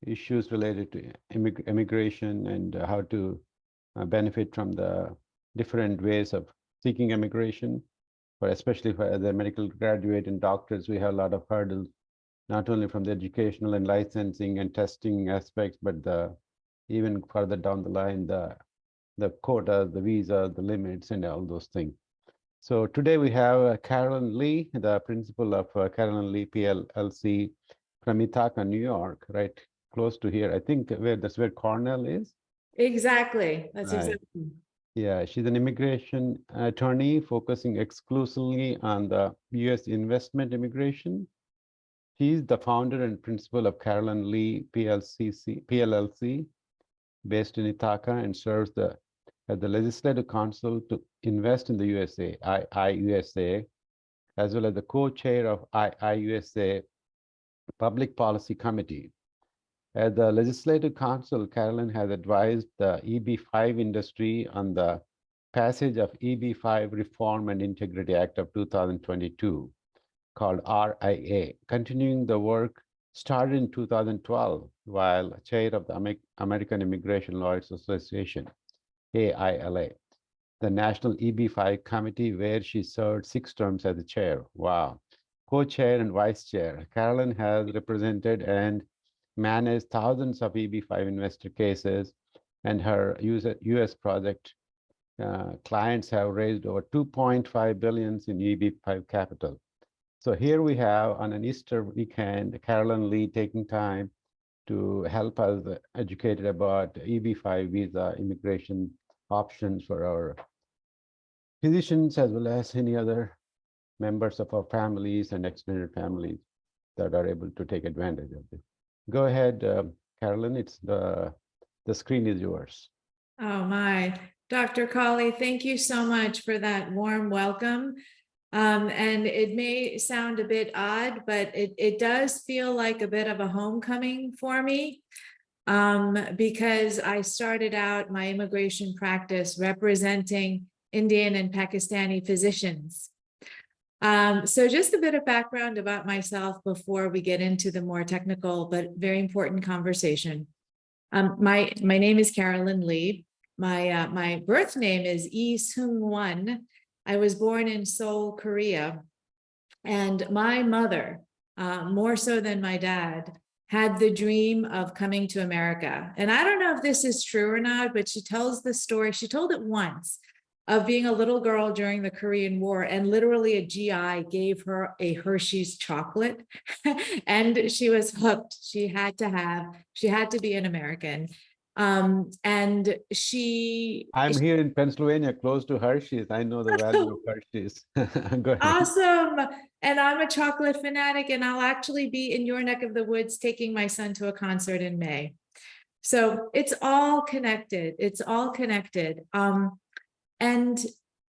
issues related to immigration and how to benefit from the different ways of seeking immigration, but especially for the medical graduate and doctors, we have a lot of hurdles, not only from the educational and licensing and testing aspects, but even further down the line, the quotas, the visa, the limits, and all those things. So today we have Carolyn Lee, the principal of Carolyn Lee PLLC from Ithaca, New York, right close to here. I think that's where Cornell is. Exactly. That's Right. exactly. Yeah, she's an immigration attorney focusing exclusively on the U.S. investment immigration. She's the founder and principal of Carolyn Lee PLLC, based in Ithaca, and serves as the Legislative Council to Invest in the USA, IUSA, as well as the co-chair of IUSA Public Policy Committee. As the Legislative Council, Carolyn has advised the EB-5 industry on the passage of EB-5 Reform and Integrity Act of 2022, called RIA, continuing the work started in 2012 while chair of the American Immigration Lawyers Association, AILA, the National EB-5 Committee, where she served 6 terms as the chair. Wow. Co-chair and vice chair. Carolyn has represented and managed thousands of EB-5 investor cases, and her US project clients have raised over 2.5 billion in EB-5 capital. So here we have, on an Easter weekend, Carolyn Lee taking time to help us educated about EB-5 visa immigration options for our physicians, as well as any other members of our families and extended families that are able to take advantage of it. Go ahead, Carolyn, it's the screen is yours. Oh my, Dr. Colley, thank you so much for that warm welcome. And it may sound a bit odd, but it does feel like a bit of a homecoming for me, because I started out my immigration practice representing Indian and Pakistani physicians. So just a bit of background about myself before we get into the more technical but very important conversation. My name is Carolyn Lee. My birth name is Lee Seung-won. I was born in Seoul, Korea, and my mother, more so than my dad, had the dream of coming to America. And I don't know if this is true or not, but she tells the story. She told it once of being a little girl during the Korean War, and literally a GI gave her a Hershey's chocolate and she was hooked. She had to be an American. And I'm here in Pennsylvania, close to Hershey's. I know the value of Hershey's. Go ahead. Awesome. And I'm a chocolate fanatic, and I'll actually be in your neck of the woods taking my son to a concert in May. So it's all connected. It's all connected. And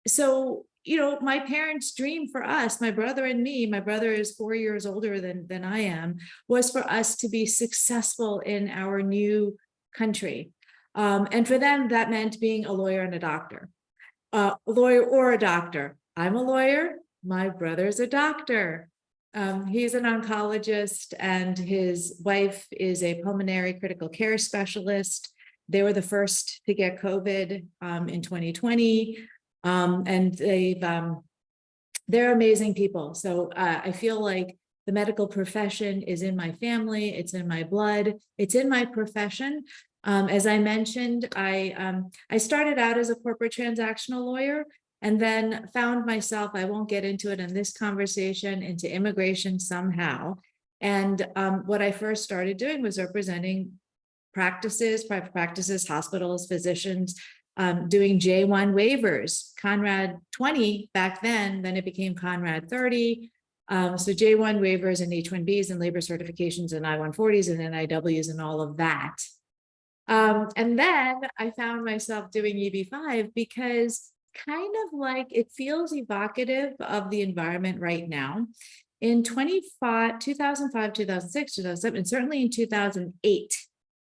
so, you know, my parents' dream for us, my brother and me, my brother is 4 years older than I am, was for us to be successful in our new country. And for them, that meant being a lawyer and a doctor, a lawyer or a doctor. I'm a lawyer. My brother's a doctor. He's an oncologist, and his wife is a pulmonary critical care specialist. They were the first to get COVID in 2020, and they're amazing people. So I feel like the medical profession is in my family, it's in my blood, it's in my profession. As I mentioned, I started out as a corporate transactional lawyer, and then found myself, I won't get into it in this conversation, into immigration somehow. And what I first started doing was representing practices, private practices, hospitals, physicians, doing J1 waivers, Conrad 20 back then it became Conrad 30. So J1 waivers and H1Bs and labor certifications and I-140s and NIWs and all of that. And then I found myself doing EB-5 because kind of like it feels evocative of the environment right now. In 2005, 2006, 2007, and certainly in 2008,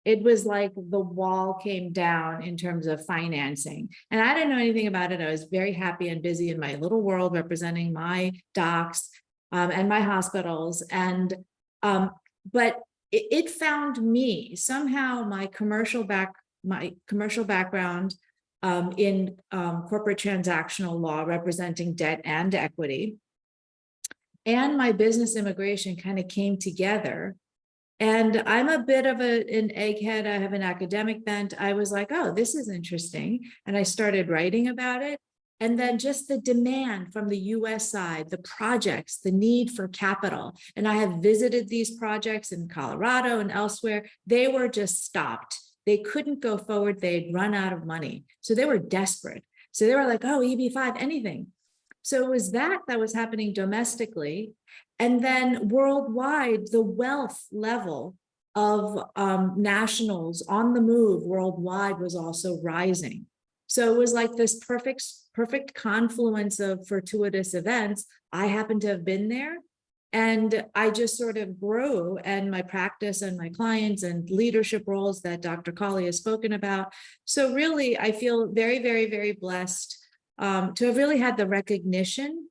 it was like the wall came down in terms of financing. And I didn't know anything about it. I was very happy and busy in my little world representing my docs and my hospitals. And but it found me somehow. My commercial background in corporate transactional law, representing debt and equity, and my business immigration kind of came together. And I'm a bit of an egghead. I have an academic bent. I was like, oh, this is interesting. And I started writing about it. And then just the demand from the US side, the projects, the need for capital. And I have visited these projects in Colorado and elsewhere. They were just stopped. They couldn't go forward. They'd run out of money. So they were desperate. So they were like, oh, EB-5, anything. So it was that was happening domestically. And then worldwide, the wealth level of nationals on the move worldwide was also rising. So it was like this perfect confluence of fortuitous events. I happened to have been there, and I just sort of grew, and my practice and my clients and leadership roles that Dr. Colley has spoken about. So really, I feel very, very, very blessed to have really had the recognition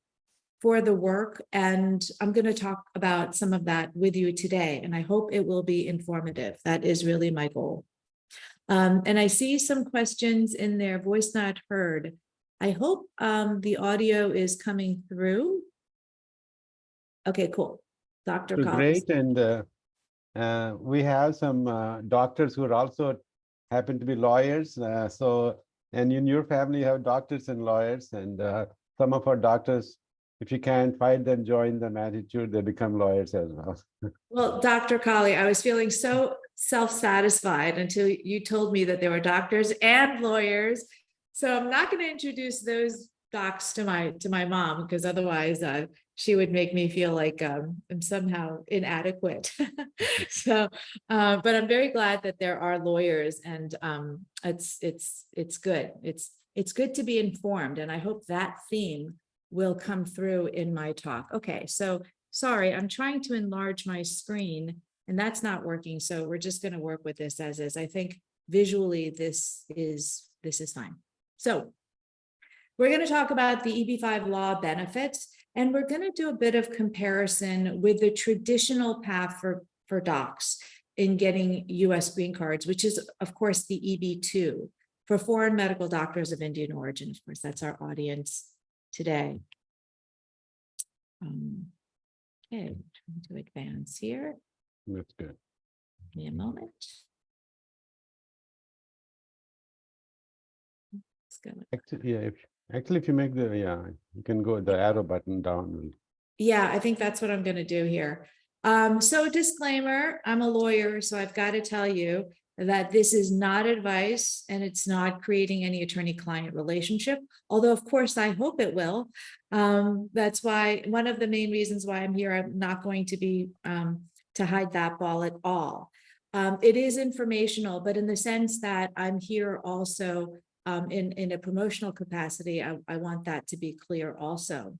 for the work. And I'm going to talk about some of that with you today, and I hope it will be informative. That is really my goal. And I see some questions in there, voice not heard. I hope the audio is coming through. Okay, cool. Dr. Collins. Great. And we have some doctors who are also happen to be lawyers. And in your family, you have doctors and lawyers, and some of our doctors, if you can't find them, join them attitude, they become lawyers as well. Well, Dr. Colley, I was feeling so self-satisfied until you told me that there were doctors and lawyers. So I'm not going to introduce those docs to my mom, because otherwise she would make me feel like I'm somehow inadequate. So, but I'm very glad that there are lawyers, and it's good. It's good to be informed, and I hope that theme will come through in my talk. Okay, so sorry, I'm trying to enlarge my screen, and that's not working. So we're just going to work with this as is. I think visually this is fine. So we're going to talk about the EB-5 law benefits, and we're going to do a bit of comparison with the traditional path for docs in getting US green cards, which is, of course, the EB-2 for foreign medical doctors of Indian origin. Of course, that's our audience today. Okay, trying to advance here. That's good. Give me a moment. Let's go. Actually, yeah, if you make you can go the arrow button down. Yeah, I think that's what I'm going to do here. So disclaimer, I'm a lawyer, so I've got to tell you that this is not advice, and it's not creating any attorney-client relationship, although of course I hope it will. That's why one of the main reasons why I'm here. I'm not going to be to hide that ball at all. It is informational, but in the sense that I'm here also in a promotional capacity, I want that to be clear also.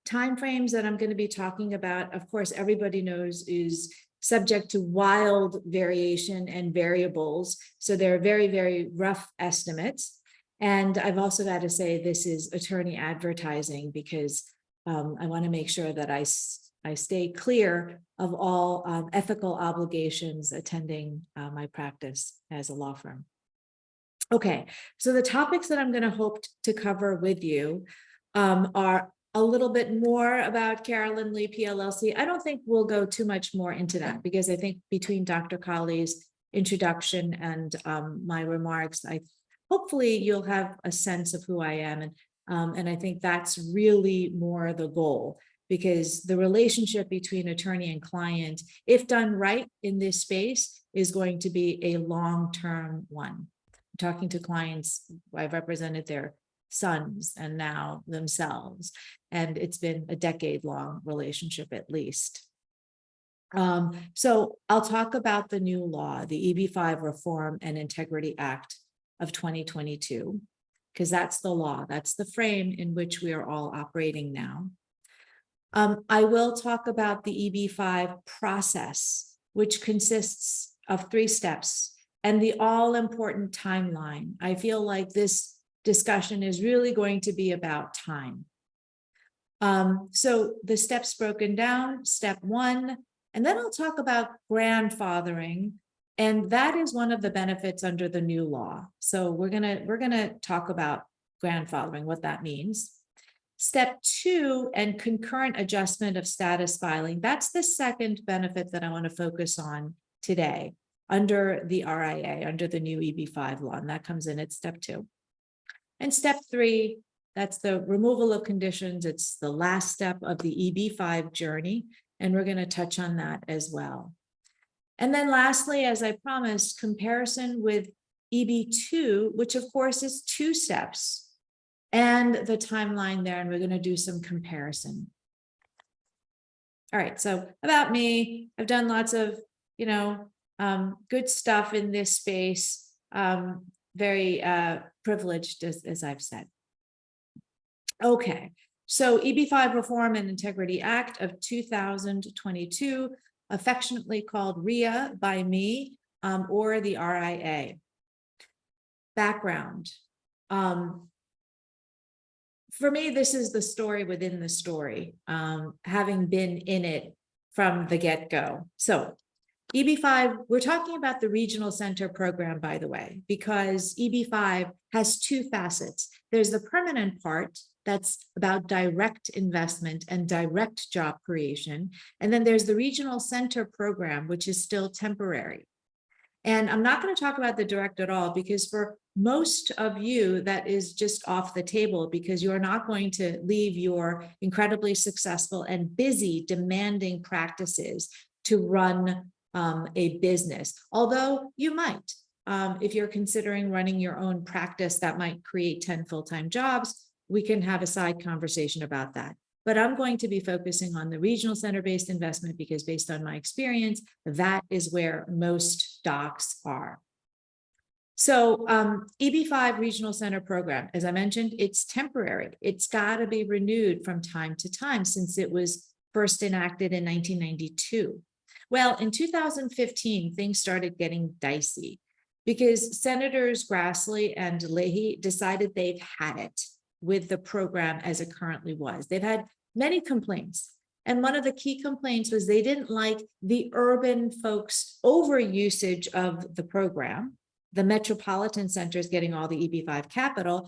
Timeframes that I'm going to be talking about, of course, everybody knows is subject to wild variation and variables. So they're very, very rough estimates. And I've also got to say this is attorney advertising, because I want to make sure that I stay clear of all ethical obligations attending my practice as a law firm. Okay, so the topics that I'm going to hope to cover with you are a little bit more about Carolyn Lee PLLC. I don't think we'll go too much more into that, because I think between Dr. Colley's introduction and my remarks, hopefully you'll have a sense of who I am. And I think that's really more the goal, because the relationship between attorney and client, if done right in this space, is going to be a long-term one. I'm talking to clients, I've represented their sons and now themselves, and it's been a decade-long relationship at least. So I'll talk about the new law, the EB-5 Reform and Integrity Act of 2022, because that's the law, that's the frame in which we are all operating now. I will talk about the EB-5 process, which consists of 3 steps and the all-important timeline. I feel like this discussion is really going to be about time. So the steps broken down: step 1, And then I'll talk about grandfathering, and that is one of the benefits under the new law. So we're gonna talk about grandfathering, what that means. Step 2 and concurrent adjustment of status filing. That's the second benefit that I want to focus on today under the RIA, under the new EB-5 law, and that comes in at step 2. And step 3, that's the removal of conditions. It's the last step of the EB-5 journey, and we're going to touch on that as well. And then lastly, as I promised, comparison with EB-2, which of course is 2 steps, and the timeline there, and we're going to do some comparison. All right, so about me, I've done lots of, good stuff in this space. Very privileged, as I've said. Okay, so EB-5 Reform and Integrity Act of 2022, affectionately called RIA by me, or the RIA. Background. For me, this is the story within the story, having been in it from the get-go. So EB-5, we're talking about the regional center program, by the way, because EB-5 has 2 facets. There's the permanent part that's about direct investment and direct job creation. And then there's the regional center program, which is still temporary. And I'm not going to talk about the direct at all, because for most of you, that is just off the table, because you are not going to leave your incredibly successful and busy, demanding practices to run a business. Although you might, if you're considering running your own practice that might create 10 full-time jobs, we can have a side conversation about that. But I'm going to be focusing on the regional center-based investment, because based on my experience, that is where most docs are. So EB-5 Regional Center Program, as I mentioned, it's temporary. It's got to be renewed from time to time since it was first enacted in 1992. Well, in 2015, things started getting dicey because Senators Grassley and Leahy decided they've had it with the program as it currently was. They've had many complaints. And one of the key complaints was they didn't like the urban folks' overusage of the program, the metropolitan centers getting all the EB-5 capital,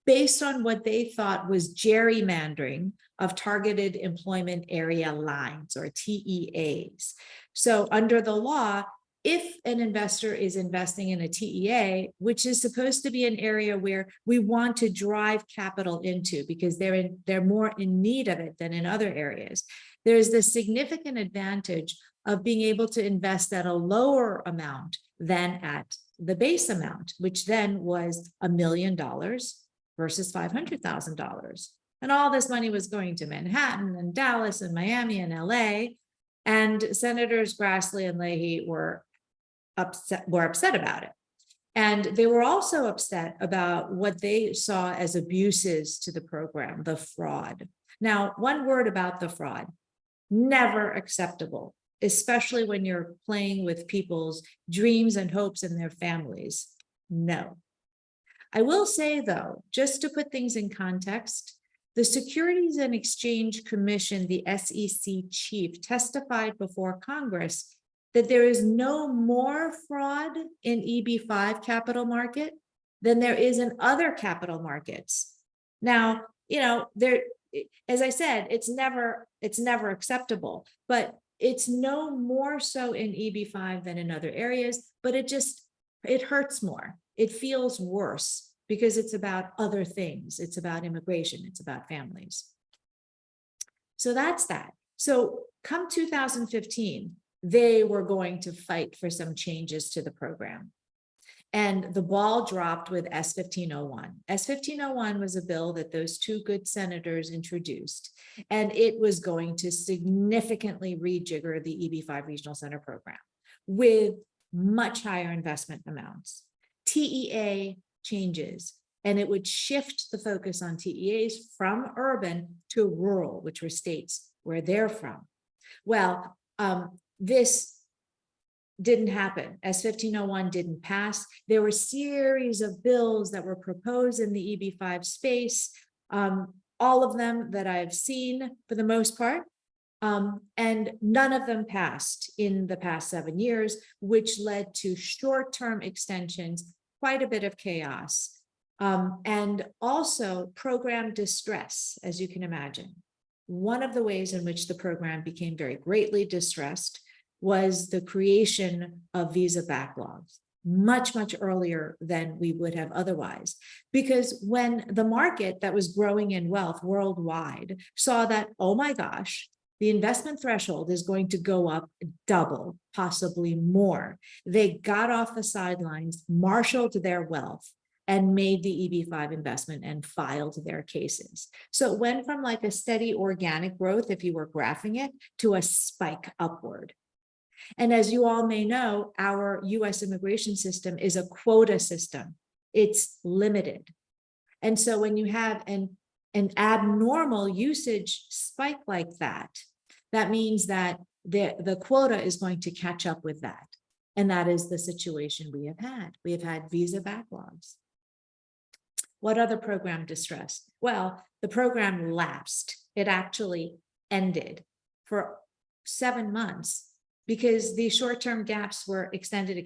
based on what they thought was gerrymandering of targeted employment area lines, or TEAs. So under the law, if an investor is investing in a TEA, which is supposed to be an area where we want to drive capital into because they're more in need of it than in other areas, there's the significant advantage of being able to invest at a lower amount than at the base amount, which then was $1 million versus $500,000. And all this money was going to Manhattan and Dallas and Miami and LA. And Senators Grassley and Leahy were upset about it. And they were also upset about what they saw as abuses to the program, the fraud. Now, one word about the fraud: never acceptable, especially when you're playing with people's dreams and hopes and their families. No. I will say, though, just to put things in context, the Securities and Exchange Commission, the SEC chief, testified before Congress that there is no more fraud in EB-5 capital market than there is in other capital markets. Now, there, as I said, it's never acceptable, but it's no more so in EB-5 than in other areas, but it hurts more. It feels worse because it's about other things. It's about immigration. It's about families. So that's that. So come 2015, they were going to fight for some changes to the program. And the ball dropped with S-1501. S-1501 was a bill that those 2 good senators introduced, and it was going to significantly rejigger the EB-5 Regional Center program with much higher investment amounts, TEA changes, and it would shift the focus on TEAs from urban to rural, which were states where they're from. Well, this didn't happen. S-1501 didn't pass. There were a series of bills that were proposed in the EB-5 space, all of them that I've seen for the most part. And none of them passed in the past 7 years, which led to short-term extensions, quite a bit of chaos, and also program distress, as you can imagine. One of the ways in which the program became very greatly distressed was the creation of visa backlogs, much, much earlier than we would have otherwise. Because when the market that was growing in wealth worldwide saw that, oh my gosh, the investment threshold is going to go up double, possibly more, they got off the sidelines, marshaled their wealth, and made the EB-5 investment and filed their cases. So it went from like a steady organic growth, if you were graphing it, to a spike upward. And as you all may know, our US immigration system is a quota system. It's limited. And so when you have an abnormal usage spike like that, that means that the quota is going to catch up with that. And that is the situation we have had. We have had visa backlogs. What other program distress? Well, the program lapsed. It actually ended for 7 months because the short-term gaps were extended,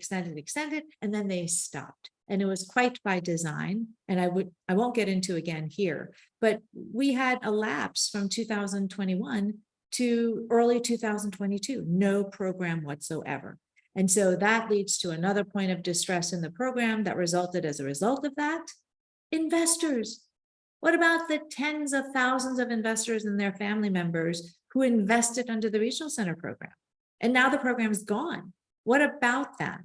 and then they stopped. And it was quite by design. And I won't get into again here, but we had a lapse from 2021 to early 2022, no program whatsoever. And so that leads to another point of distress in the program that resulted as a result of that. Investors. What about the tens of thousands of investors and their family members who invested under the Regional Center program? And now the program is gone. What about that?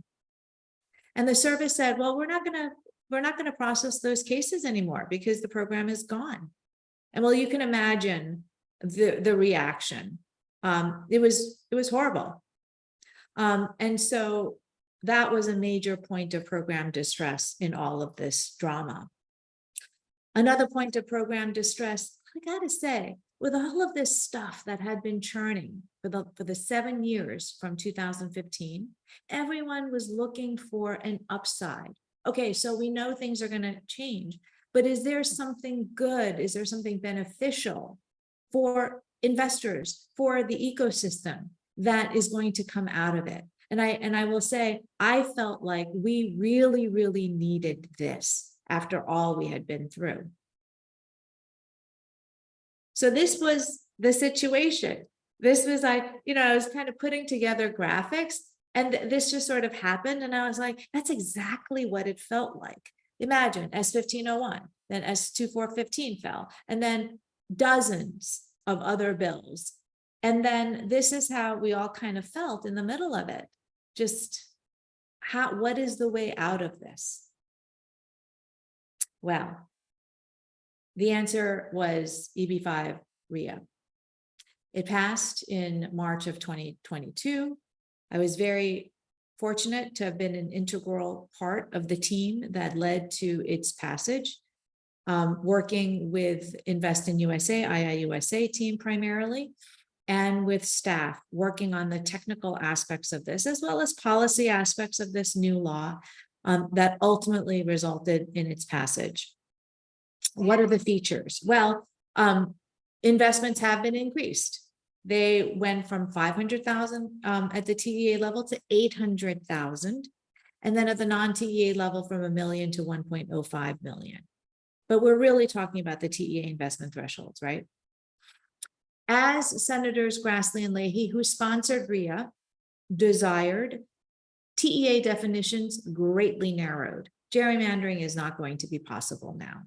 And the service said, well, we're not going to process those cases anymore because the program is gone. And well, you can imagine the reaction. It was horrible. And so that was a major point of program distress in all of this drama. Another point of program distress, I gotta say, with all of this stuff that had been churning for the 7 years from 2015, everyone was looking for an upside. Okay, so we know things are gonna change, but is there something good? Is there something beneficial for investors, for the ecosystem that is going to come out of it? And I will say, I felt like we really, really needed this after all we had been through. So this was the situation. This was I was kind of putting together graphics, and this just sort of happened. And I was like, that's exactly what it felt like. Imagine S1501, then S2415 fell, and then dozens of other bills. And then this is how we all kind of felt in the middle of it. Just what is the way out of this? Well, the answer was EB-5 RIA. It passed in March of 2022. I was very fortunate to have been an integral part of the team that led to its passage, working with Invest in USA, IIUSA team primarily, and with staff working on the technical aspects of this, as well as policy aspects of this new law that ultimately resulted in its passage. What are the features? Well, investments have been increased. They went from 500,000 at the TEA level to 800,000, and then at the non-TEA level from $1 million to 1.05 million. But we're really talking about the TEA investment thresholds, right? As Senators Grassley and Leahy, who sponsored RIA, desired, TEA definitions greatly narrowed. Gerrymandering is not going to be possible now.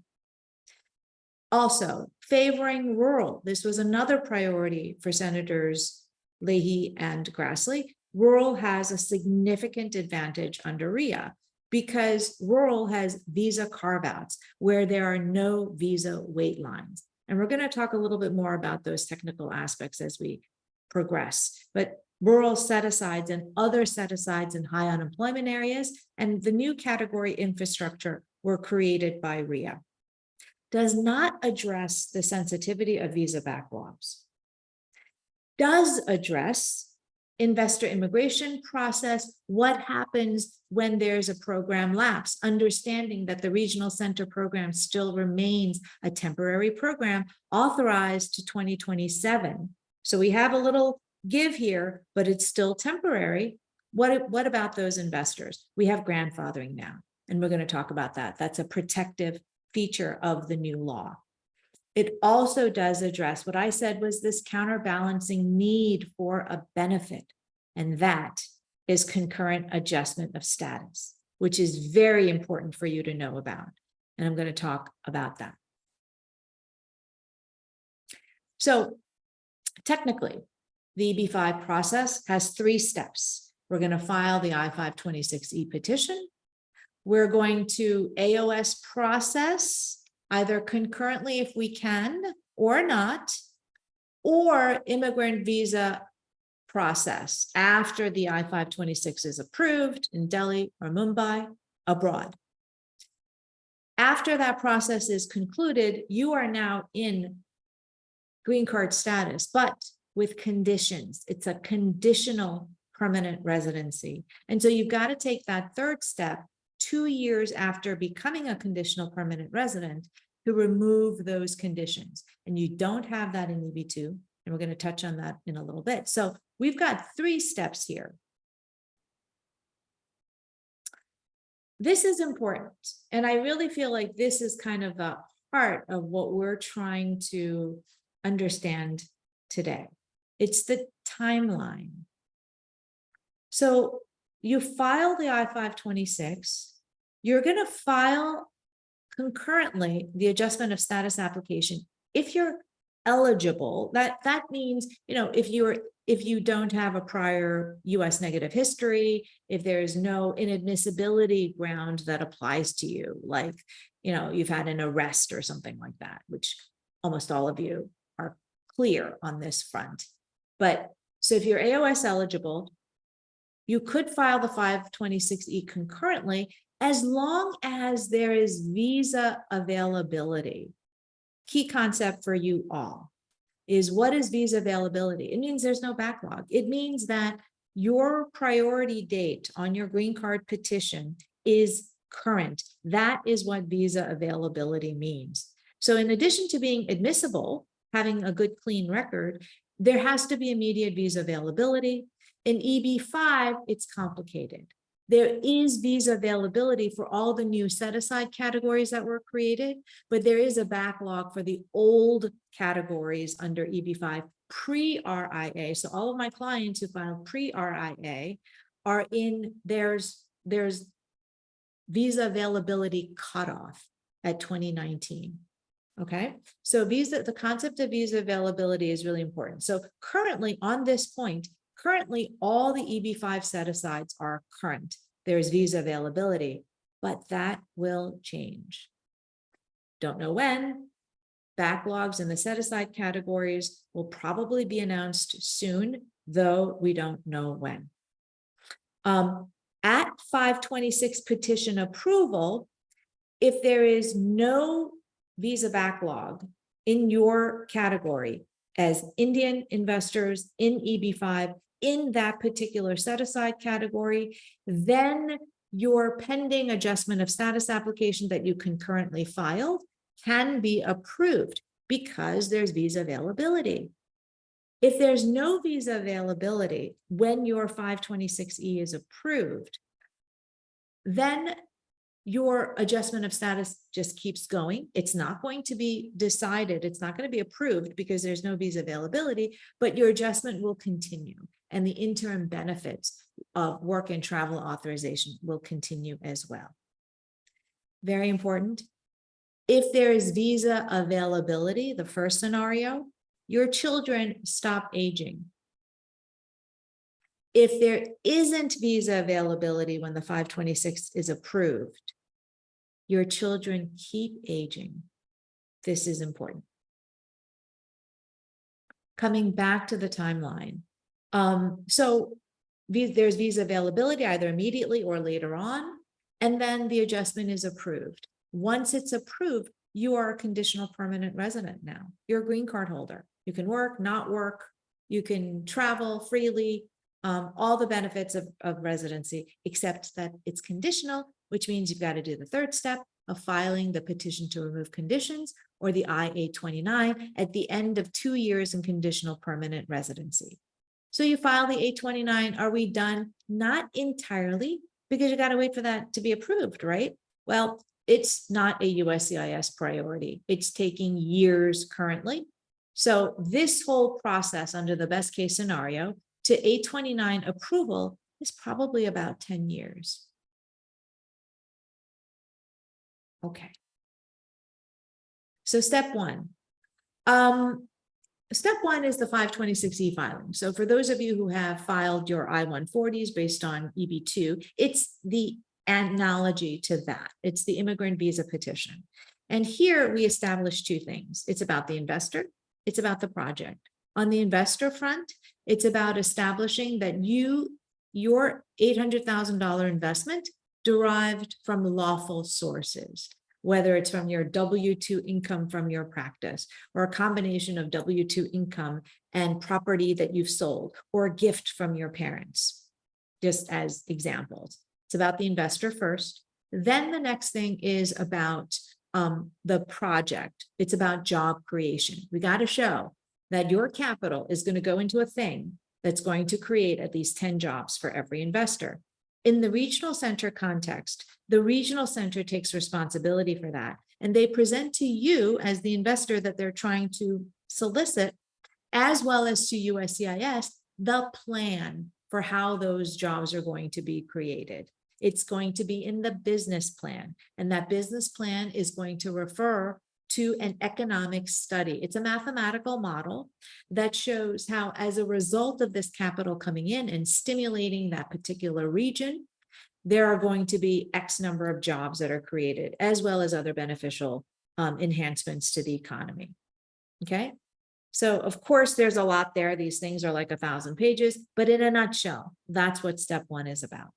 Also, favoring rural. This was another priority for Senators Leahy and Grassley. Rural has a significant advantage under RIA because rural has visa carve-outs where there are no visa wait lines. And we're going to talk a little bit more about those technical aspects as we progress. But rural set-asides and other set-asides in high unemployment areas and the new category infrastructure were created by RIA. Does not address the sensitivity of visa backlogs. Does address investor immigration process, what happens when there's a program lapse, understanding that the regional center program still remains a temporary program authorized to 2027, So we have a little give here, but it's still temporary. What about those investors? We have grandfathering now, and we're going to talk about that. That's a protective feature of the new law. It also does address what I said was this counterbalancing need for a benefit, and that is concurrent adjustment of status, which is very important for you to know about. And I'm going to talk about that. So technically, the EB-5 process has 3 steps. We're going to file the I-526E petition. We're going to AOS process either concurrently if we can or not, or immigrant visa process after the I-526 is approved in Delhi or Mumbai abroad. After that process is concluded, you are now in green card status, but with conditions. It's a conditional permanent residency. And so you've got to take that 3rd step 2 years after becoming a conditional permanent resident to remove those conditions. And you don't have that in EB-2, and we're going to touch on that in a little bit. So we've got 3 steps here. This is important, and I really feel like this is kind of the heart of what we're trying to understand today. It's the timeline. So you file the I-526, you're going to file concurrently the adjustment of status application if you're eligible. That means, you know, if you don't have a prior US negative history, if there's no inadmissibility ground that applies to you, like, you know, you've had an arrest or something like that, which almost all of you are clear on this front. But so if you're AOS eligible, you could file the 526E concurrently as long as there is visa availability. Key concept for you all is, what is visa availability? It means there's no backlog. It means that your priority date on your green card petition is current. That is what visa availability means. So in addition to being admissible, having a good clean record, there has to be immediate visa availability. In EB-5, it's complicated. There is visa availability for all the new set-aside categories that were created, but there is a backlog for the old categories under EB-5 pre-RIA. So all of my clients who filed pre-RIA are in, there's visa availability cutoff at 2019. Okay, so the concept of visa availability is really important. So currently on this point, currently all the EB-5 set-asides are current. There's visa availability, but that will change. Don't know when. Backlogs in the set-aside categories will probably be announced soon, though we don't know when. At 526 petition approval, if there is no visa backlog in your category as Indian investors in EB-5 in that particular set-aside category, then your pending adjustment of status application that you concurrently filed can be approved because there's visa availability. If there's no visa availability when your 526E is approved, then your adjustment of status just keeps going. It's not going to be decided. It's not going to be approved because there's no visa availability, but your adjustment will continue. And the interim benefits of work and travel authorization will continue as well. Very important. If there is visa availability, the first scenario, your children stop aging. If there isn't visa availability when the 526 is approved, your children keep aging. This is important. Coming back to the timeline. So there's visa availability either immediately or later on, and then the adjustment is approved. Once it's approved, you are a conditional permanent resident now. You're a green card holder. You can work, not work. You can travel freely. All the benefits of residency, except that it's conditional, which means you've got to do the 3rd step of filing the petition to remove conditions, or the I-829, at the end of 2 years in conditional permanent residency. So you file the 829, are we done? Not entirely, because you got to wait for that to be approved, right? Well, it's not a USCIS priority. It's taking years currently. So this whole process under the best case scenario to 829 approval is probably about 10 years. Okay. So step one. Step one is the 526E filing. So for those of you who have filed your I-140s based on EB-2, it's the analogy to that. It's the immigrant visa petition. And here we establish two things. It's about the investor. It's about the project. On the investor front, it's about establishing that your $800,000 investment derived from lawful sources, whether it's from your W-2 income from your practice, or a combination of W-2 income and property that you've sold, or a gift from your parents, just as examples. It's about the investor first. Then the next thing is about the project. It's about job creation. We got to show that your capital is going to go into a thing that's going to create at least 10 jobs for every investor. In the regional center context, the regional center takes responsibility for that, and they present to you as the investor that they're trying to solicit, as well as to USCIS, the plan for how those jobs are going to be created. It's going to be in the business plan, and that business plan is going to refer to an economic study. It's a mathematical model that shows how, as a result of this capital coming in and stimulating that particular region, there are going to be X number of jobs that are created, as well as other beneficial enhancements to the economy. Okay. So of course, there's a lot there. These things are like 1,000 pages, but in a nutshell, that's what step one is about.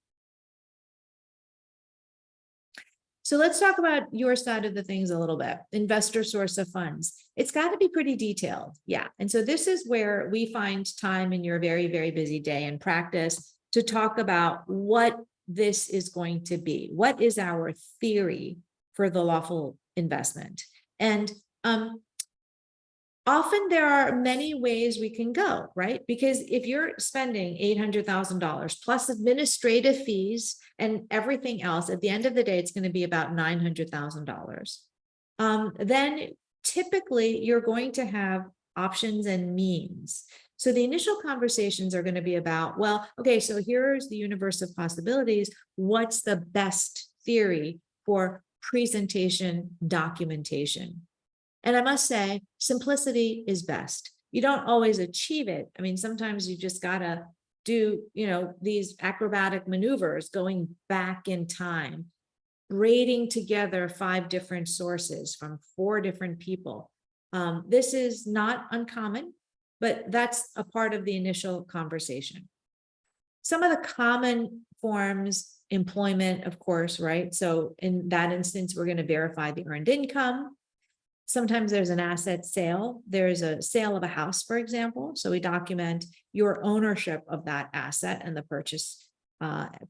So let's talk about your side of the things a little bit. Investor source of funds. It's got to be pretty detailed. Yeah. And so this is where we find time in your very, very busy day in practice to talk about what this is going to be. What is our theory for the lawful investment? And often there are many ways we can go, right? Because if you're spending $800,000 plus administrative fees and everything else, at the end of the day, it's going to be about $900,000. Then typically you're going to have options and means. So the initial conversations are going to be about, well, okay, so here's the universe of possibilities. What's the best theory for presentation documentation? And I must say, simplicity is best. You don't always achieve it. I mean, sometimes you just got to do, these acrobatic maneuvers, going back in time, braiding together 5 different sources from 4 different people. This is not uncommon, but that's a part of the initial conversation. Some of the common forms, employment, of course, right? So in that instance, we're going to verify the earned income. Sometimes there's an asset sale. There's a sale of a house, for example. So we document your ownership of that asset and the purchase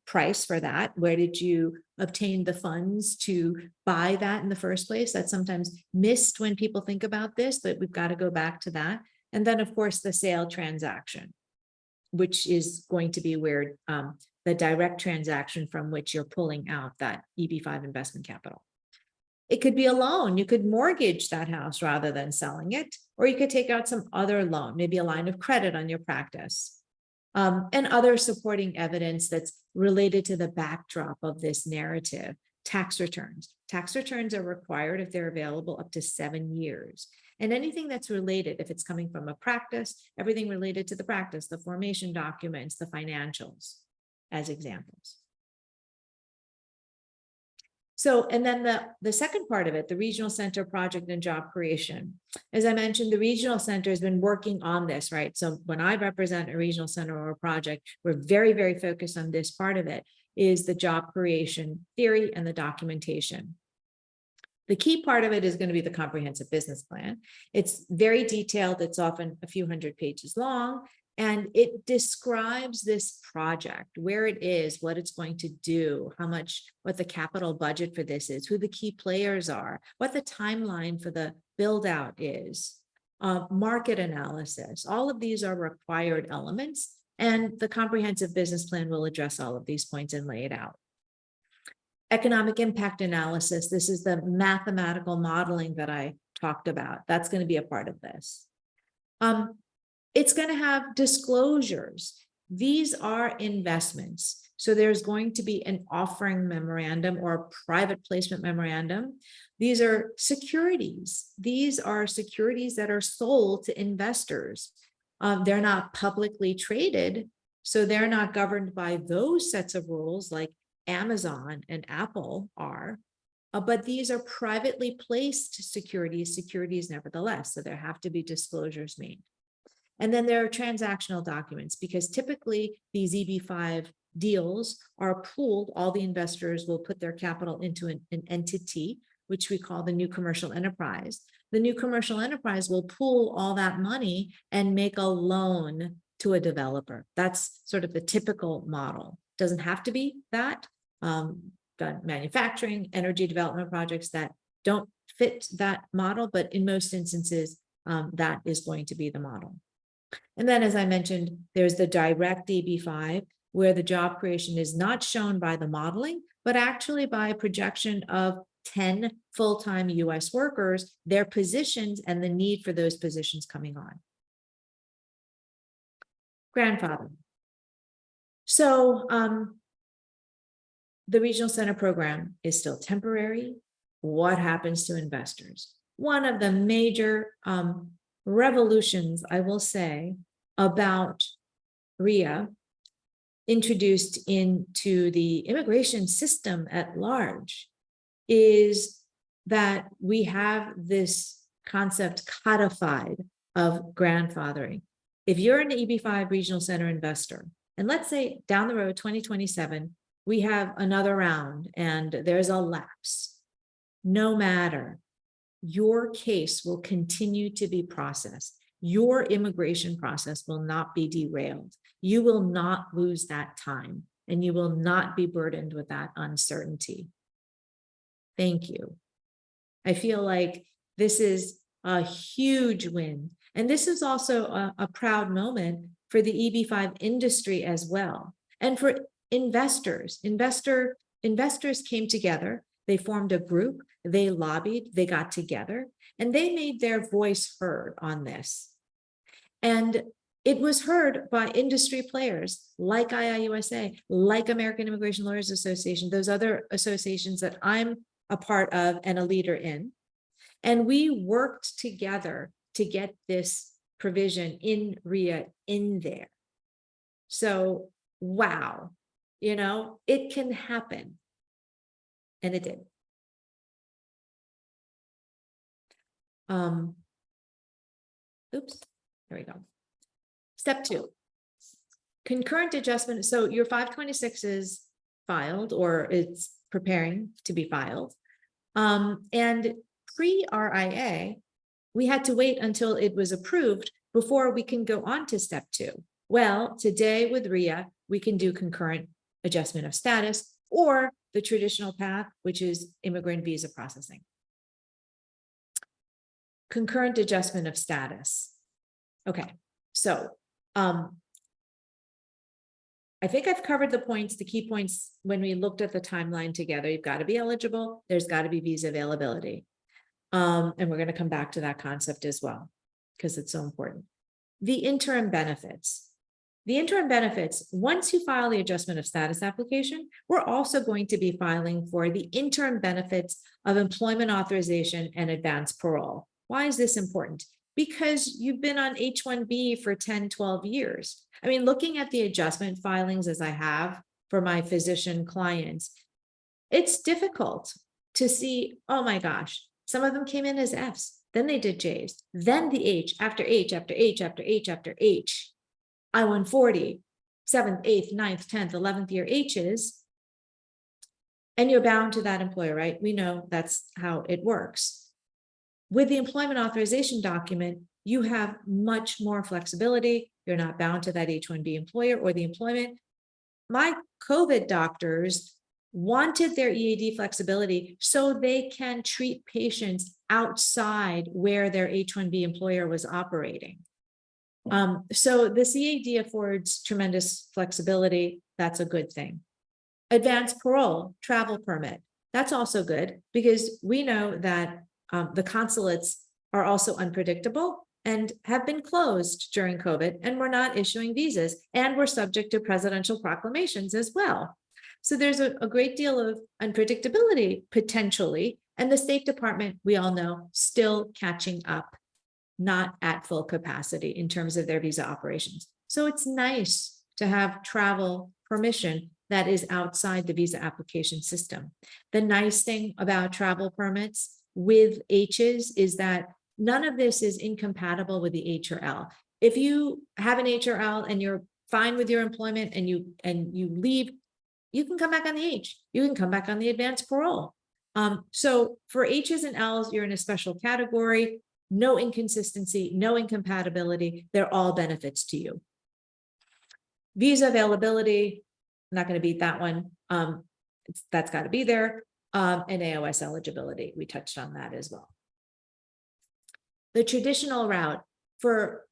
price for that. Where did you obtain the funds to buy that in the first place? That's sometimes missed when people think about this, but we've got to go back to that. And then, of course, the sale transaction, which is going to be where the direct transaction from which you're pulling out that EB-5 investment capital. It could be a loan. You could mortgage that house rather than selling it, or you could take out some other loan, maybe a line of credit on your practice, and other supporting evidence that's related to the backdrop of this narrative. Tax returns. Tax returns are required if they're available up to 7 years. And anything that's related, if it's coming from a practice, everything related to the practice, the formation documents, the financials, as examples. So, and then the second part of it, the regional center project and job creation. As I mentioned, the regional center has been working on this, right? So when I represent a regional center or a project, we're very, very focused on this part of it, is the job creation theory and the documentation. The key part of it is going to be the comprehensive business plan. It's very detailed. It's often a few hundred pages long. And it describes this project, where it is, what it's going to do, what the capital budget for this is, who the key players are, what the timeline for the build out is, market analysis. All of these are required elements, and the comprehensive business plan will address all of these points and lay it out. Economic impact analysis. This is the mathematical modeling that I talked about. That's going to be a part of this. It's going to have disclosures. These are investments. So there's going to be an offering memorandum or a private placement memorandum. These are securities. These are securities that are sold to investors. They're not publicly traded, so they're not governed by those sets of rules like Amazon and Apple are. But these are privately placed securities nevertheless. So there have to be disclosures made. And then there are transactional documents, because typically these EB-5 deals are pooled. All the investors will put their capital into an entity, which we call the new commercial enterprise. The new commercial enterprise will pool all that money and make a loan to a developer. That's sort of the typical model. Doesn't have to be that. Got manufacturing, energy development projects that don't fit that model, but in most instances, that is going to be the model. And then, as I mentioned, there's the direct EB-5, where the job creation is not shown by the modeling, but actually by a projection of 10 full-time US workers, their positions, and the need for those positions coming on. Grandfather. So the regional center program is still temporary. What happens to investors? One of the major revolutions, I will say, about RIA introduced into the immigration system at large is that we have this concept codified of grandfathering. If you're an EB-5 regional center investor, and let's say down the road, 2027, we have another round and there's a lapse, no matter, your case will continue to be processed. Your immigration process will not be derailed. You will not lose that time, and you will not be burdened with that uncertainty. Thank you. I feel like this is a huge win. And this is also a proud moment for the EB-5 industry as well. And for investors. Investors came together. They formed a group, they lobbied, they got together, and they made their voice heard on this. And it was heard by industry players like IIUSA, like American Immigration Lawyers Association, those other associations that I'm a part of and a leader in. And we worked together to get this provision in RIA in there. So, wow, you know, it can happen. And it did. Oops, there we go. Step 2, concurrent adjustment. So your 526 is filed, or it's preparing to be filed. And pre-RIA, we had to wait until it was approved before we can go on to step 2. Well, today with RIA, we can do concurrent adjustment of status, or the traditional path, which is immigrant visa processing. Concurrent adjustment of status. Okay, so I think I've covered the points, the key points when we looked at the timeline together. You've got to be eligible. There's got to be visa availability. And we're going to come back to that concept as well, because it's so important. The interim benefits. The interim benefits, once you file the adjustment of status application, we're also going to be filing for the interim benefits of employment authorization and advanced parole. Why is this important? Because you've been on H-1B for 10, 12 years. I mean, looking at the adjustment filings as I have for my physician clients, it's difficult to see, oh my gosh, some of them came in as Fs, then they did Js, then the H, after H, after H, after H, after H. I-140, 7th, 8th, 9th, 10th, 11th year H's, and you're bound to that employer, right? We know that's how it works. With the employment authorization document, you have much more flexibility. You're not bound to that H-1B employer or the employment. My COVID doctors wanted their EAD flexibility so they can treat patients outside where their H-1B employer was operating. So this EAD affords tremendous flexibility. That's a good thing. Advanced parole, travel permit. That's also good because we know that the consulates are also unpredictable and have been closed during COVID, and we're not issuing visas, and we're subject to presidential proclamations as well. So there's a great deal of unpredictability potentially, and the State Department, we all know, still catching up, not at full capacity in terms of their visa operations. So it's nice to have travel permission that is outside the visa application system. The nice thing about travel permits with H's is that none of this is incompatible with the H or L. If you have an H or L and you're fine with your employment and you leave, you can come back on the H. You can come back on the advanced parole. So for H's and L's, you're in a special category. No inconsistency, no incompatibility. They're all benefits to you. Visa availability, I'm not going to beat that one. That's got to be there. And AOS eligibility, we touched on that as well. The traditional route for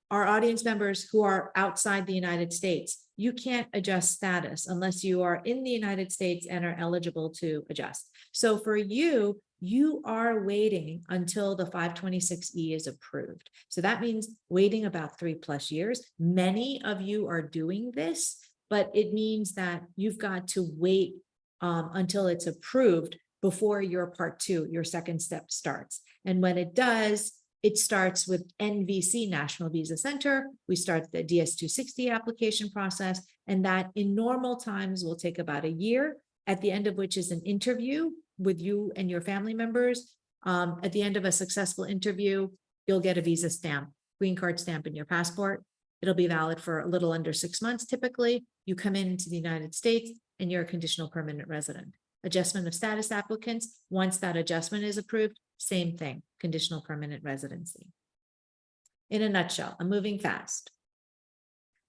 our audience members who are outside the United States, you can't adjust status unless you are in the United States and are eligible to adjust. So for you, you are waiting until the 526E is approved. So that means waiting about 3+ years. Many of you are doing this, but it means that you've got to wait until it's approved before your part 2, your second step starts. And when it does, it starts with NVC, National Visa Center. We start the DS-260 application process, and that in normal times will take about a year, at the end of which is an interview with you and your family members. At the end of a successful interview, you'll get a visa stamp, green card stamp in your passport. It'll be valid for a little under 6 months. Typically, you come into the United States and you're a conditional permanent resident. Adjustment of status applicants, once that adjustment is approved, same thing, conditional permanent residency. In a nutshell, I'm moving fast.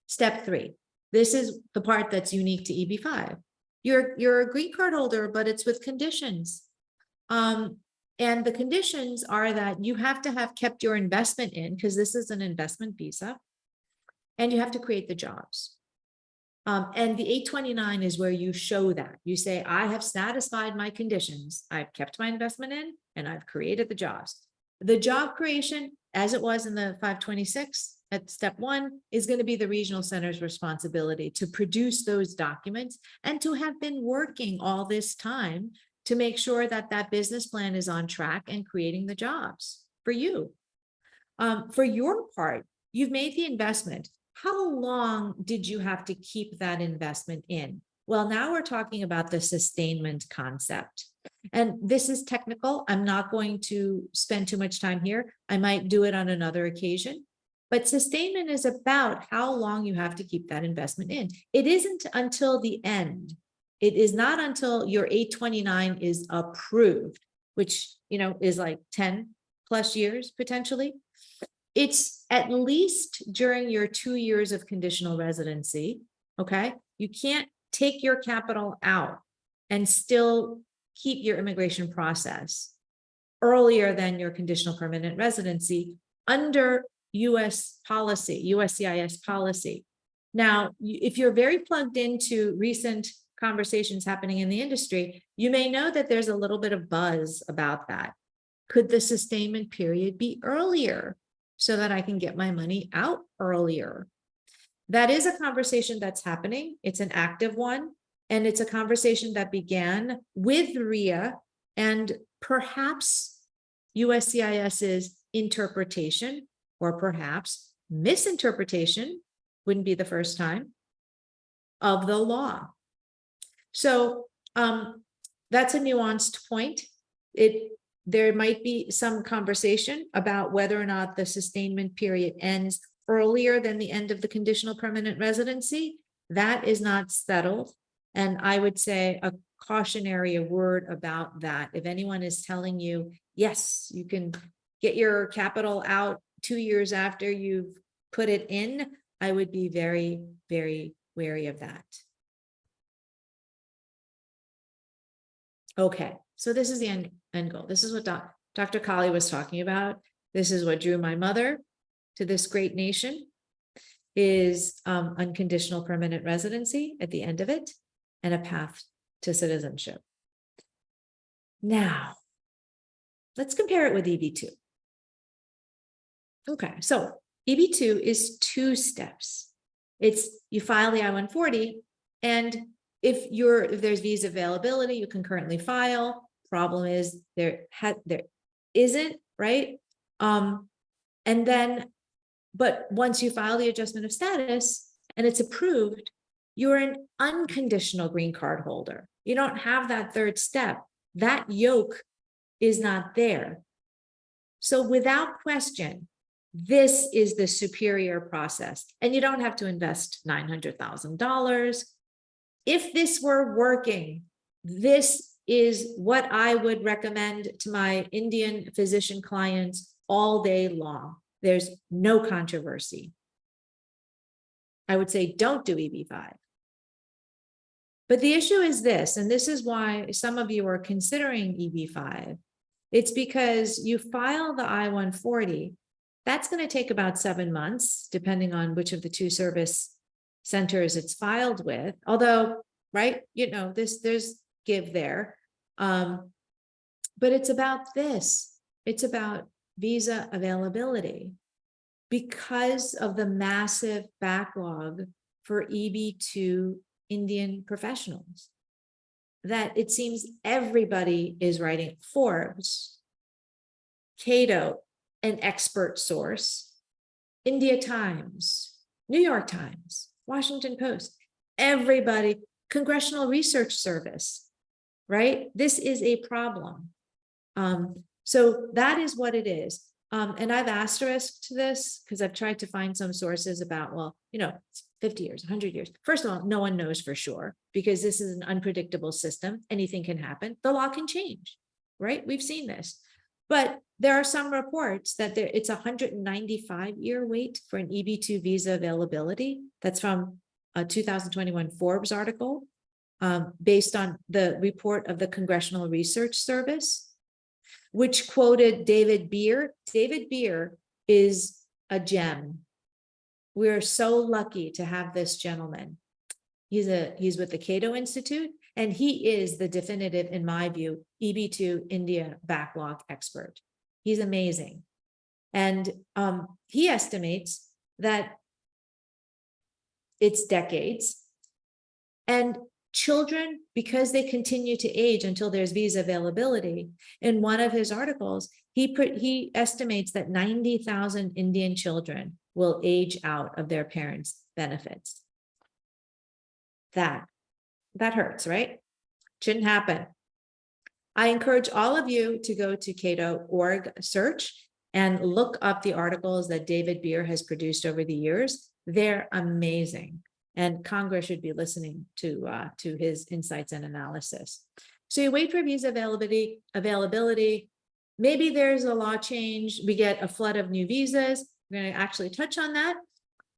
Step 3, this is the part that's unique to EB-5. You're a green card holder, but it's with conditions. And the conditions are that you have to have kept your investment in, because this is an investment visa, and you have to create the jobs. And the 829 is where you show that. You say, I have satisfied my conditions. I've kept my investment in, and I've created the jobs. The job creation, as it was in the 526 at step 1, is going to be the regional center's responsibility to produce those documents and to have been working all this time to make sure that that business plan is on track and creating the jobs for you. For your part, you've made the investment. How long did you have to keep that investment in? Well, now we're talking about the sustainment concept. And this is technical. I'm not going to spend too much time here. I might do it on another occasion. But sustainment is about how long you have to keep that investment in. It isn't until the end. It is not until your 829 is approved, which, is like 10+ years potentially. It's at least during your 2 years of conditional residency, okay? You can't take your capital out and still keep your immigration process earlier than your conditional permanent residency under US policy, USCIS policy. Now, if you're very plugged into recent conversations happening in the industry, you may know that there's a little bit of buzz about that. Could the sustainment period be earlier so that I can get my money out earlier? That is a conversation that's happening. It's an active one. And it's a conversation that began with RIA and perhaps USCIS's interpretation, or perhaps misinterpretation, wouldn't be the first time, of the law. So that's a nuanced point. There might be some conversation about whether or not the sustainment period ends earlier than the end of the conditional permanent residency. That is not settled. And I would say a cautionary word about that. If anyone is telling you, yes, you can get your capital out 2 years after you've put it in, I would be very, very wary of that. Okay, so this is the end goal. This is what Dr. Colley was talking about. This is what drew my mother to this great nation, is unconditional permanent residency at the end of it and a path to citizenship. Now, let's compare it with EB-2. Okay, so EB-2 is 2 steps. It's you file the I-140, and if there's visa availability, you can currently file. Problem is there isn't, right? And then, but once you file the adjustment of status and it's approved, you're an unconditional green card holder. You don't have that 3rd step. That yoke is not there. So without question, this is the superior process. And you don't have to invest $900,000. If this were working, this is what I would recommend to my Indian physician clients all day long. There's no controversy. I would say don't do EB-5. But the issue is this, and this is why some of you are considering EB-5. It's because you file the I-140. That's going to take about 7 months, depending on which of the 2 service centers it's filed with. Although, right, there's give there. But it's about this. It's about visa availability. Because of the massive backlog for EB-2 Indian professionals, that it seems everybody is writing. Forbes, Cato, an expert source, India Times, New York Times, Washington Post, everybody, Congressional Research Service, right? This is a problem. So that is what it is. And I've asterisked this because I've tried to find some sources about, well, 50 years, 100 years. First of all, no one knows for sure because this is an unpredictable system. Anything can happen. The law can change, right? We've seen this. But there are some reports that it's a 195-year wait for an EB-2 visa availability. That's from a 2021 Forbes article based on the report of the Congressional Research Service, which quoted David Beer. David Beer is a gem. We're so lucky to have this gentleman. He's with the Cato Institute, and he is the definitive, in my view, EB-2 India backlog expert. He's amazing. And he estimates that it's decades. And children, because they continue to age until there's visa availability, in one of his articles, he estimates that 90,000 Indian children will age out of their parents' benefits. That hurts, right? Shouldn't happen. I encourage all of you to go to Cato.org search and look up the articles that David Beer has produced over the years. They're amazing. And Congress should be listening to his insights and analysis. So you wait for visa availability. Maybe there's a law change. We get a flood of new visas. We're going to actually touch on that.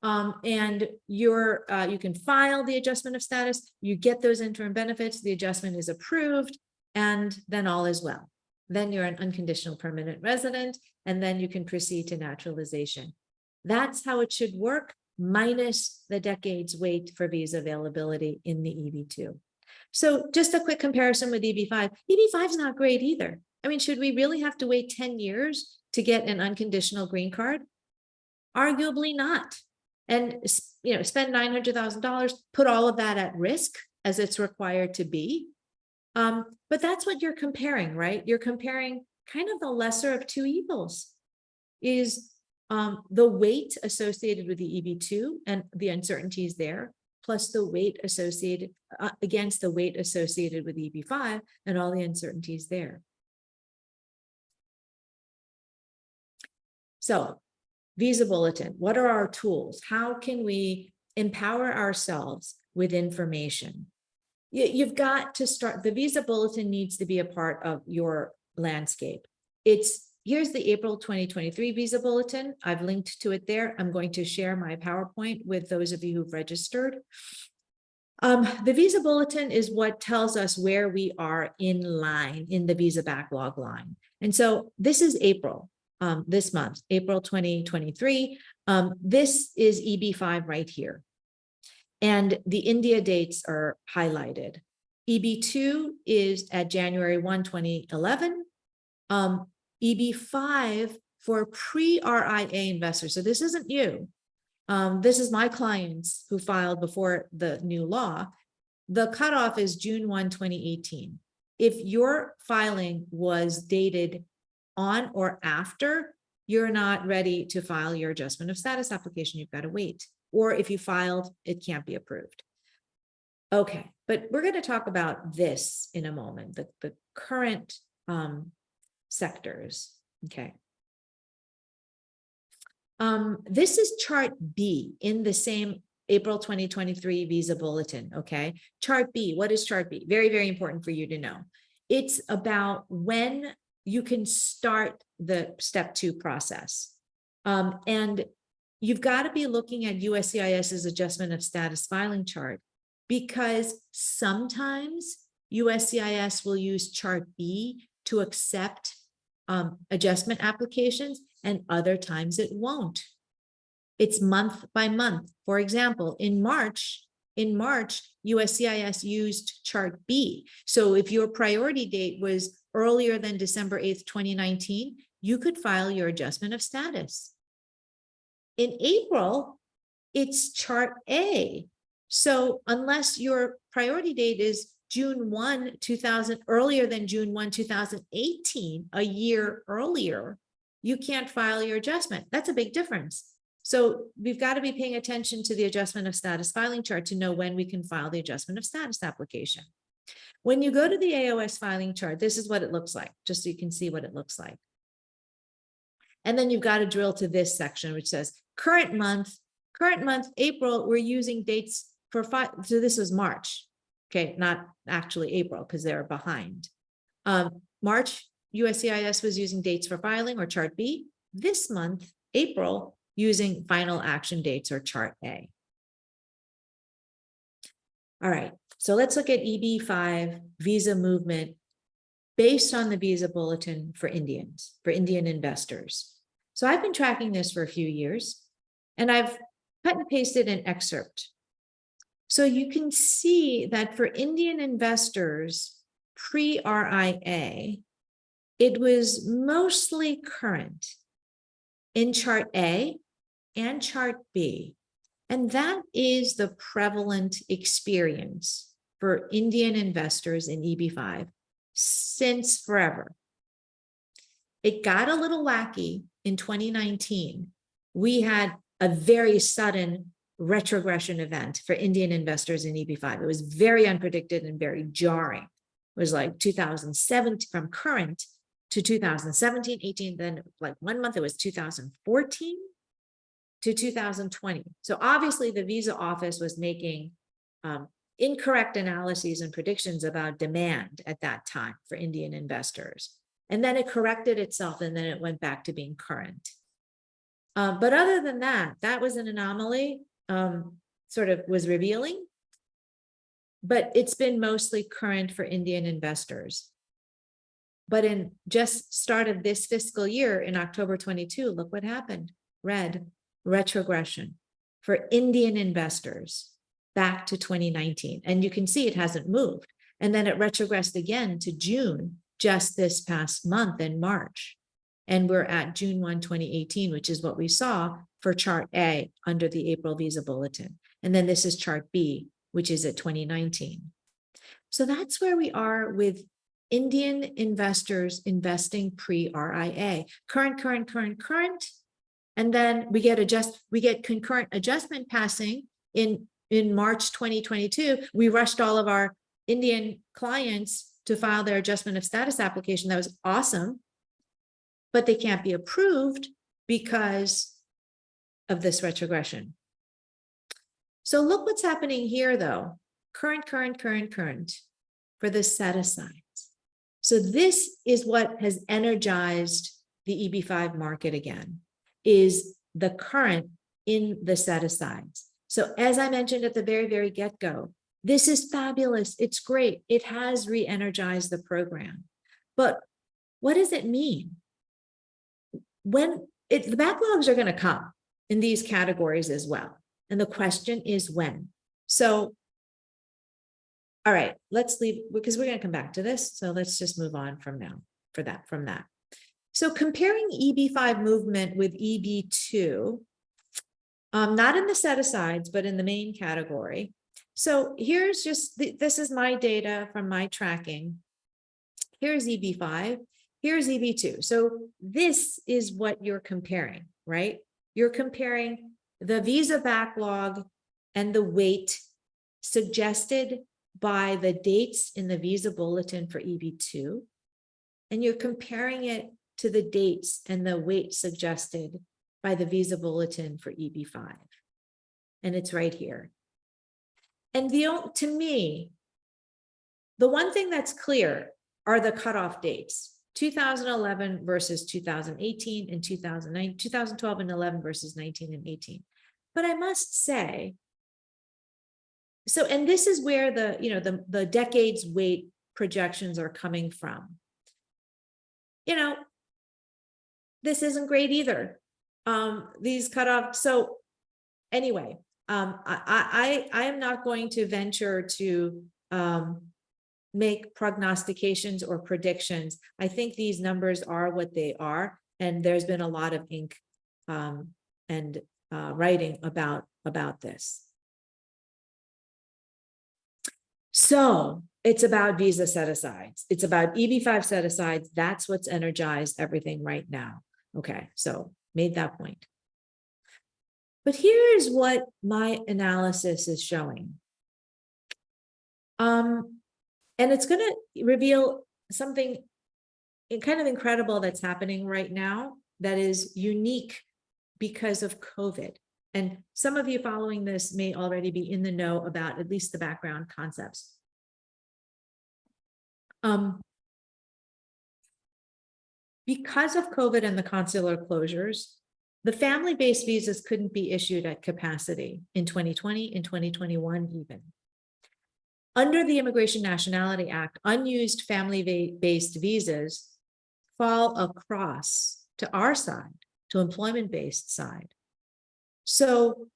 And you can file the adjustment of status. You get those interim benefits. The adjustment is approved, and then all is well. Then you're an unconditional permanent resident, and then you can proceed to naturalization. That's how it should work, minus the decades wait for visa availability in the EB-2. So just a quick comparison with EB-5. EB-5 is not great either. I mean, should we really have to wait 10 years to get an unconditional green card? Arguably not. And spend $900,000, put all of that at risk as it's required to be. But that's what you're comparing, right? You're comparing kind of the lesser of two evils, is the weight associated with the EB-2 and the uncertainties there, plus the weight associated against the weight associated with EB-5 and all the uncertainties there. So, Visa Bulletin, what are our tools? How can we empower ourselves with information? You've got to start, the Visa Bulletin needs to be a part of your landscape. It's here's the April 2023 visa bulletin. I've linked to it there. I'm going to share my PowerPoint with those of you who've registered. The visa bulletin is what tells us where we are in line in the visa backlog line. And so this is April, this month, April 2023. This is EB-5 right here. And the India dates are highlighted. EB-2 is at January 1, 2011. EB-5 for pre-RIA investors. So this isn't you. This is my clients who filed before the new law. The cutoff is June 1, 2018. If your filing was dated on or after, you're not ready to file your adjustment of status application. You've got to wait. Or if you filed, it can't be approved. Okay, but we're going to talk about this in a moment, the current sectors. Okay. This is chart B in the same April 2023 visa bulletin. Okay. Chart B. What is chart B? Very, very important for you to know. It's about when you can start the step 2 process. And you've got to be looking at USCIS's adjustment of status filing chart, because sometimes USCIS will use chart B to accept adjustment applications, and other times it won't. It's month by month. For example, in March, USCIS used chart B. So if your priority date was earlier than December 8th, 2019, you could file your adjustment of status. In April, it's chart A. So unless your priority date is June 1, 2000, earlier than June 1, 2018, a year earlier, you can't file your adjustment. That's a big difference. So we've got to be paying attention to the adjustment of status filing chart to know when we can file the adjustment of status application. When you go to the AOS filing chart, this is what it looks like, just so you can see what it looks like. And then you've got to drill to this section, which says current month, April, we're using dates for 5. So this was March. Okay, not actually April, because they're behind. March, USCIS was using dates for filing, or chart B. This month, April, using final action dates, or chart A. All right, so let's look at EB-5 visa movement based on the visa bulletin for Indians, for Indian investors. So I've been tracking this for a few years, and I've cut and pasted an excerpt. So you can see that for Indian investors pre-RIA, it was mostly current in chart A and chart B. And that is the prevalent experience for Indian investors in EB-5 since forever. It got a little wacky in 2019. We had a very sudden retrogression event for Indian investors in EB-5. It was very unpredicted and very jarring. It was like 2007 from current to 2017, 18, then like 1 month it was 2014 to 2020. So obviously the visa office was making incorrect analyses and predictions about demand at that time for Indian investors. And then it corrected itself, and then it went back to being current. But other than that, that was an anomaly, sort of was revealing, but it's been mostly current for Indian investors. But in just start of this fiscal year in October 22, look what happened. Red, retrogression for Indian investors back to 2019. And you can see it hasn't moved. And then it retrogressed again to June, just this past month in March. And we're at June 1, 2018, which is what we saw for chart A under the April visa bulletin. And then this is chart B, which is at 2019. So that's where we are with Indian investors investing pre-RIA, current. And then we get concurrent adjustment passing in March 2022. We rushed all of our Indian clients to file their adjustment of status application. That was awesome, but they can't be approved because of this retrogression. So look what's happening here though. Current for the set asides. So this is what has energized the EB-5 market again is the current in the set-asides. So as I mentioned at the very, very get-go, this is fabulous. It's great. It has re-energized the program. But what does it mean? The backlogs are going to come in these categories as well. And the question is when. So, all right, let's leave because we're going to come back to this. So let's just move on from now from that. So comparing EB-5 movement with EB-2, not in the set-asides, but in the main category. So here's just, this is my data from my tracking. Here's EB-5, here's EB-2. So this is what you're comparing, right? You're comparing the visa backlog and the weight suggested by the dates in the visa bulletin for EB-2. And you're comparing it to the dates and the weight suggested by the visa bulletin for EB-5. And it's right here. And to me, the one thing that's clear are the cutoff dates, 2011 versus 2018 and 2012 and 11 versus 19 and 18. But I must say, so, and this is where the decades weight projections are coming from. This isn't great either. These cutoff. So anyway, I am not going to venture to make prognostications or predictions. I think these numbers are what they are, and there's been a lot of ink and writing about this. So it's about visa set-asides. It's about EB-5 set-asides. That's what's energized everything right now. Okay, so made that point. But here's what my analysis is showing. And it's going to reveal something kind of incredible that's happening right now that is unique because of COVID. And some of you following this may already be in the know about at least the background concepts. Because of COVID and the consular closures, the family-based visas couldn't be issued at capacity in 2020, in 2021 even. Under the Immigration Nationality Act, unused family-based visas fall across to our side, to employment-based side. So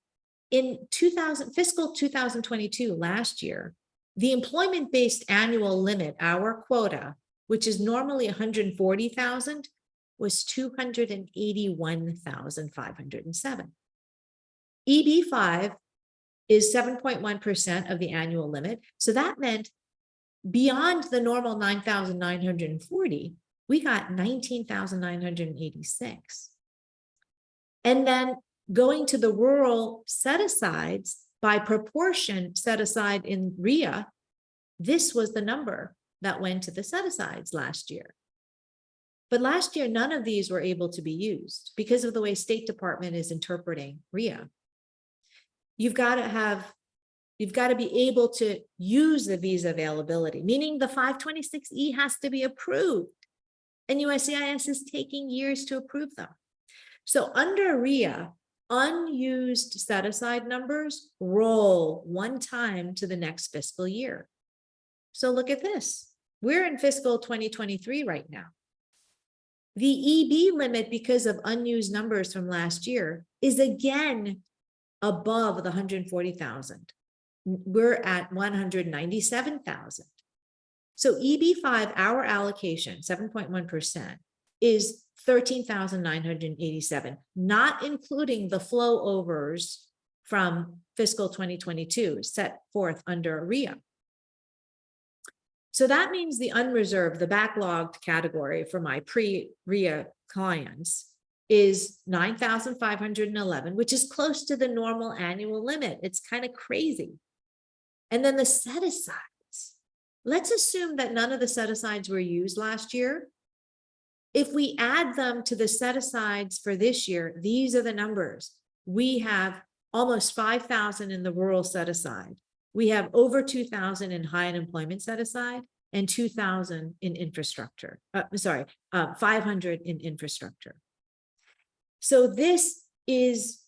in fiscal 2022, last year, the employment-based annual limit, our quota, which is normally 140,000, was 281,507. EB-5 is 7.1% of the annual limit. So that meant beyond the normal 9,940, we got 19,986. And then going to the rural set-asides, by proportion set aside in RIA, this was the number that went to the set-asides last year. But last year, none of these were able to be used because of the way State Department is interpreting RIA. You've got to be able to use the visa availability, meaning the 526E has to be approved. And USCIS is taking years to approve them. So under RIA, unused set-aside numbers roll one time to the next fiscal year. So look at this. We're in fiscal 2023 right now. The EB limit, because of unused numbers from last year, is again above the 140,000. We're at 197,000. So EB-5, our allocation, 7.1%, is 13,987, not including the flow overs from fiscal 2022 set forth under RIA. So that means the unreserved, the backlogged category for my pre-RIA clients is 9,511, which is close to the normal annual limit. It's kind of crazy. And then the set-asides, let's assume that none of the set-asides were used last year. If we add them to the set-asides for this year, these are the numbers. We have almost 5,000 in the rural set-aside. We have over 2,000 in high unemployment set-aside. and 2,000 in infrastructure. 500 in infrastructure. So this is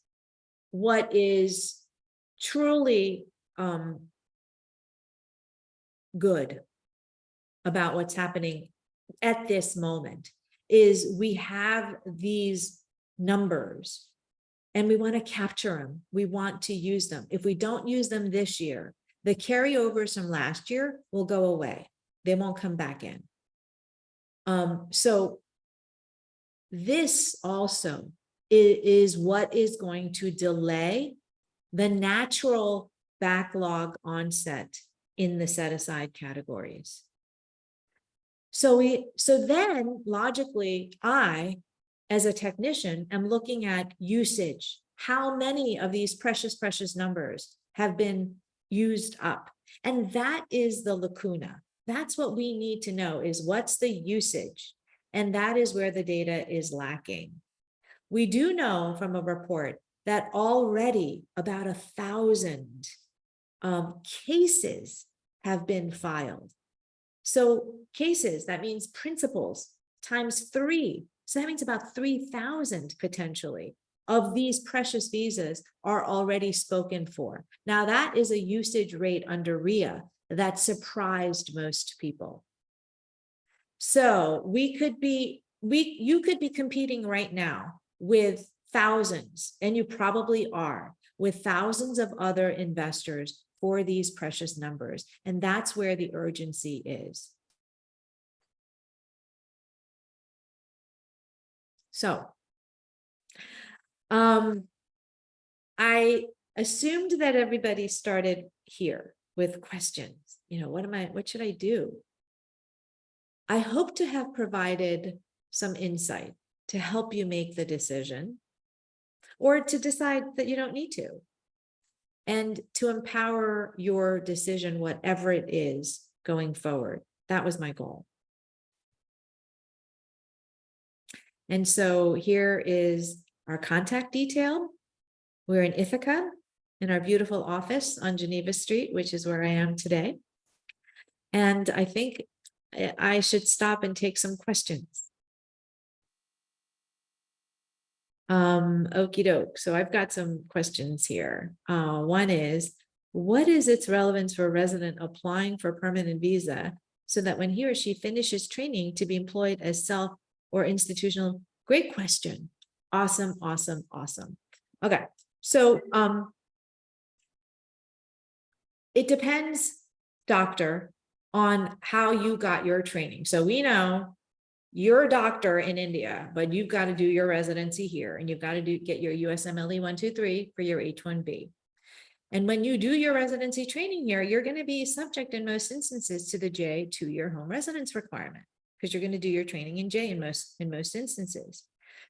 what is truly good about what's happening at this moment, is we have these numbers and we want to capture them. We want to use them. If we don't use them this year, the carryovers from last year will go away. They won't come back in. So this also is what is going to delay the natural backlog onset in the set aside categories. So then logically, I, as a technician, am looking at usage. How many of these precious numbers have been used up? And that is the lacuna. That's what we need to know, is what's the usage? And that is where the data is lacking. We do know from a report that already about 1,000 cases have been filed. So cases, that means principals times 3. So that means about 3,000 potentially of these precious visas are already spoken for. Now that is a usage rate under RIA that surprised most people. So you could be competing right now with thousands, and you probably are, with thousands of other investors for these precious numbers. And that's where the urgency is. So I assumed that everybody started here with questions. What should I do? I hope to have provided some insight to help you make the decision, or to decide that you don't need to, and to empower your decision, whatever it is going forward. That was my goal. And so here is our contact detail. We're in Ithaca in our beautiful office on Geneva Street, which is where I am today. And I think I should stop and take some questions. Okie doke. So I've got some questions here. One is, what is its relevance for a resident applying for a permanent visa so that when he or she finishes training to be employed as self or institutional? Great question. Awesome, awesome, awesome. Okay. So it depends, doctor, on how you got your training. So we know you're a doctor in India, but you've got to do your residency here, and you've got to get your USMLE 123 for your H-1B. And when you do your residency training here, you're going to be subject in most instances to the J 2-year home residence requirement, because you're going to do your training in J in most instances.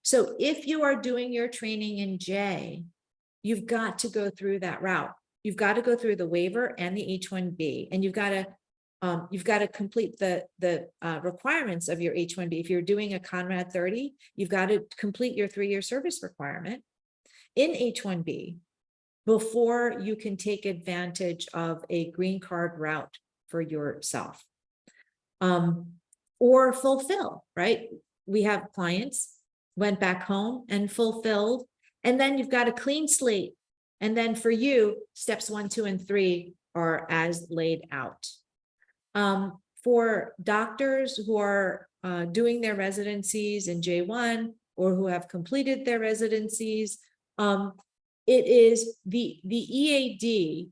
So if you are doing your training in J, you've got to go through that route. You've got to go through the waiver and the H-1B, and you've got to complete the requirements of your H-1B. If you're doing a Conrad 30, you've got to complete your 3-year service requirement in H-1B before you can take advantage of a green card route for yourself. Or fulfill, right? We have clients went back home and fulfilled, and then you've got a clean slate. And then for you, steps 1, 2, and 3 are as laid out. For doctors who are doing their residencies in J1 or who have completed their residencies, it is the EAD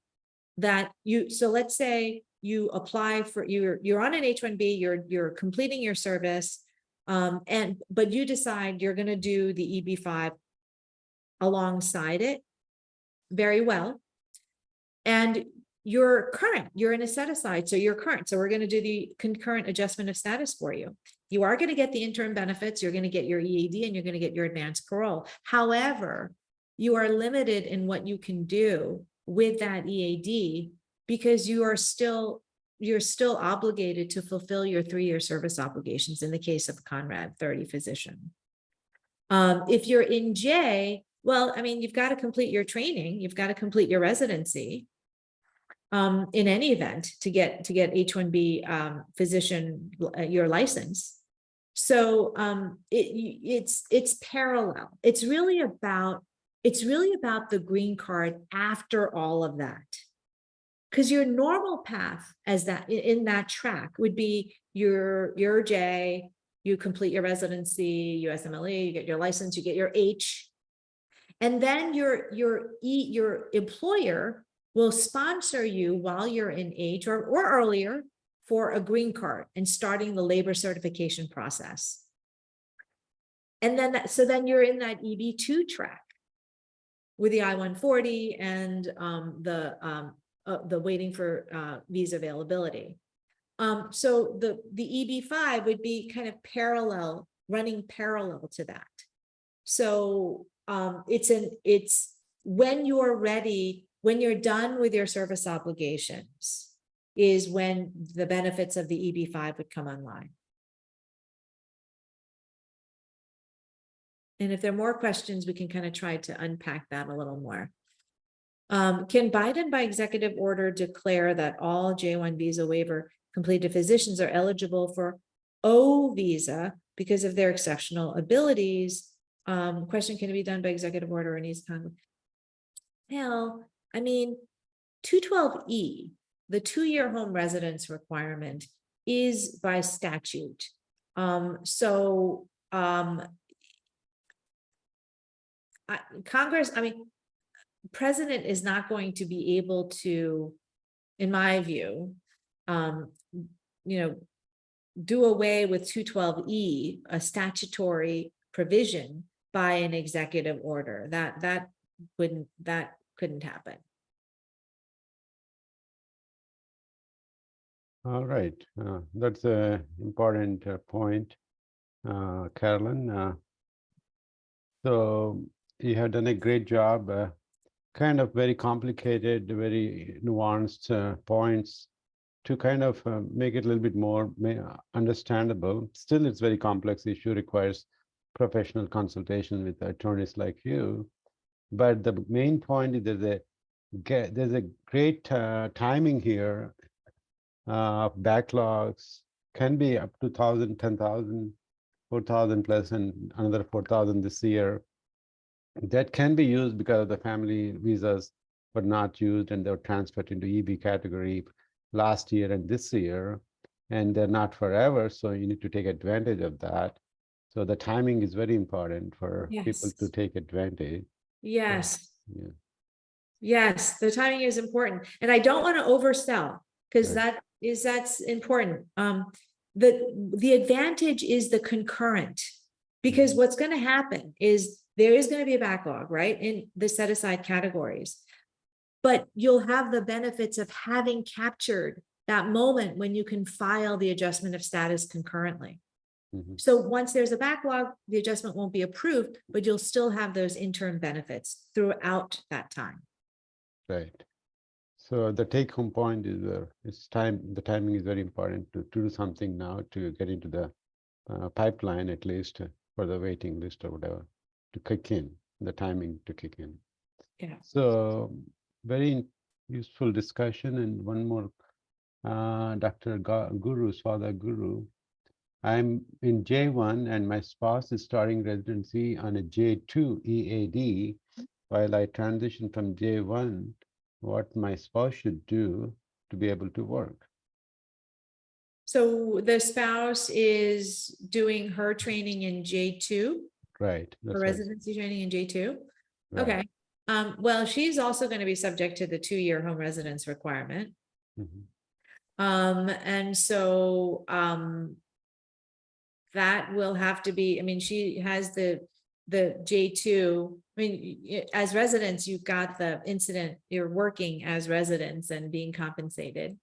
that so let's say you apply for, you're on an H-1B, you're completing your service, but you decide you're going to do the EB-5 alongside it. Very well. And you're current, you're in a set aside, so you're current. So we're going to do the concurrent adjustment of status for you. You are going to get the interim benefits, you're going to get your EAD, and you're going to get your advanced parole. However, you are limited in what you can do with that EAD because you're still obligated to fulfill your 3-year service obligations in the case of a Conrad 30 physician. If you're in J, well, I mean, you've got to complete your training, you've got to complete your residency. in any event to get H-1B physician your license. So it's parallel. It's really about the green card after all of that. Because your normal path as that in that track would be your J, you complete your residency, USMLE, you get your license, you get your H, and then your employer will sponsor you while you're in H or earlier for a green card and starting the labor certification process. And then so then you're in that EB-2 track with the I-140 and the waiting for visa availability. So the EB-5 would be kind of running parallel to that. So it's when you're ready, when you're done with your service obligations, is when the benefits of the EB-5 would come online. And if there are more questions, we can kind of try to unpack that a little more. Can Biden by executive order declare that all J-1 visa waiver completed physicians are eligible for O visa because of their exceptional abilities? Question, can it be done by executive order or needs Congress? Well, I mean, 212E, the 2-year home residence requirement, is by statute. Congress, I mean, president is not going to be able to, in my view, do away with 212E, a statutory provision, by an executive order. That couldn't happen. All right, that's an important point, Carolyn. So you have done a great job, kind of very complicated, very nuanced points to kind of make it a little bit more understandable. Still, it's a very complex issue, requires professional consultation with attorneys like you. But the main point is there's a great timing here. Backlogs can be up to 1,000, 10,000, 4,000 plus, and another 4,000 this year. That can be used because of the family visas were not used and they were transferred into EB category last year and this year, and they're not forever. So you need to take advantage of that. So the timing is very important for people to take advantage. Yes. Yeah. Yes, the timing is important. And I don't want to oversell, because that's important. The advantage is the concurrent, because what's going to happen is there is going to be a backlog, right, in the set aside categories, but you'll have the benefits of having captured that moment when you can file the adjustment of status concurrently. So once there's a backlog, the adjustment won't be approved, but you'll still have those interim benefits throughout that time. Right. So the take home point is the timing is very important to do something now to get into the pipeline, at least for the waiting list or whatever, to kick in, the timing to kick in. Yeah. So very useful discussion. And one more, Dr. Guru's father Guru. I'm in J1 and my spouse is starting residency on a J2 EAD while I transition from J1, what my spouse should do to be able to work. So the spouse is doing her training in J2? Right. Her residency training in J2? Right. Okay. Well, she's also going to be subject to the 2-year home residence requirement. And so that will have to be, I mean, she has the J2. I mean, as residents, you've got the incident, you're working as residents and being compensated.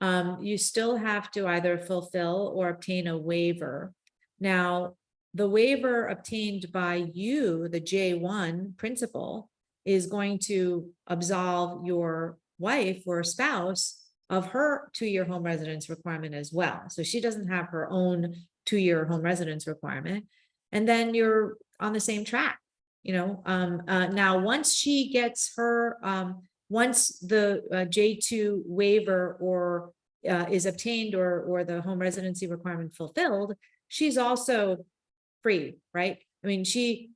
You still have to either fulfill or obtain a waiver. Now, the waiver obtained by you, the J1 principal, is going to absolve your wife or spouse of her 2-year home residence requirement as well. So she doesn't have her own 2-year home residence requirement. And then you're on the same track, you know. Now, once she gets her once the J2 waiver or is obtained or the home residency requirement fulfilled, she's also free, right? I mean, she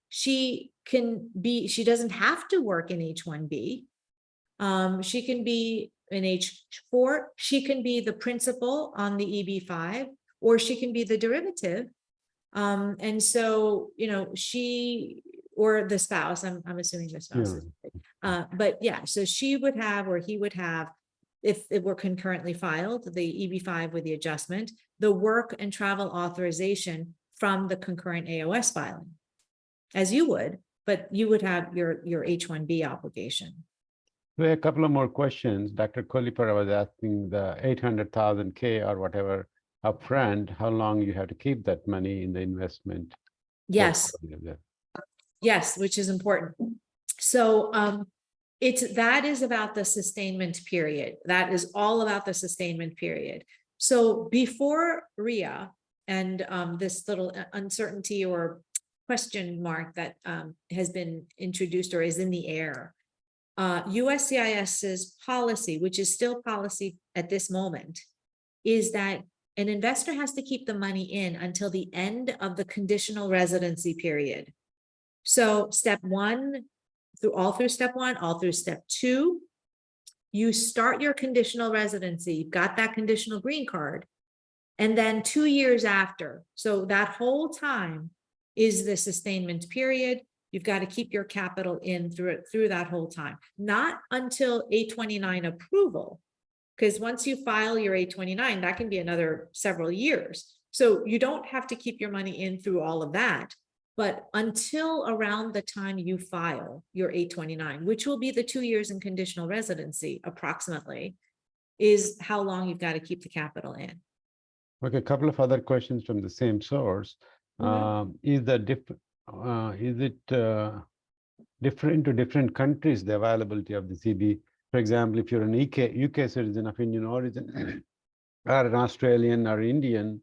doesn't have to work in H-1B. She can be in H-4, she can be the principal on the EB-5, or she can be the derivative. And so, you know, she, or the spouse, I'm assuming the spouse. Yeah. But yeah, so she would have, or he would have, if it were concurrently filed, the EB-5 with the adjustment, the work and travel authorization from the concurrent AOS filing, as you would, but you would have your H-1B obligation. We have a couple of more questions. Dr. Kolipara was asking the 800,000 K or whatever upfront, how long you have to keep that money in the investment? Yes. portfolio? Yes, which is important. So that is about the sustainment period. That is all about the sustainment period. So before RIA and this little uncertainty or question mark that has been introduced or is in the air, USCIS's policy, which is still policy at this moment, is that an investor has to keep the money in until the end of the conditional residency period. So step one, all through step one, all through step two, you start your conditional residency, you've got that conditional green card, and then 2 years after, so that whole time is the sustainment period. You've got to keep your capital in through that whole time, not until 829 approval, because once you file your 829, that can be another several years. So you don't have to keep your money in through all of that, but until around the time you file your 829, which will be the 2 years in conditional residency approximately, is how long you've got to keep the capital in. Okay, a couple of other questions from the same source. Is it different to different countries, the availability of the CB? For example, if you're an UK citizen of Indian origin, or an Australian or Indian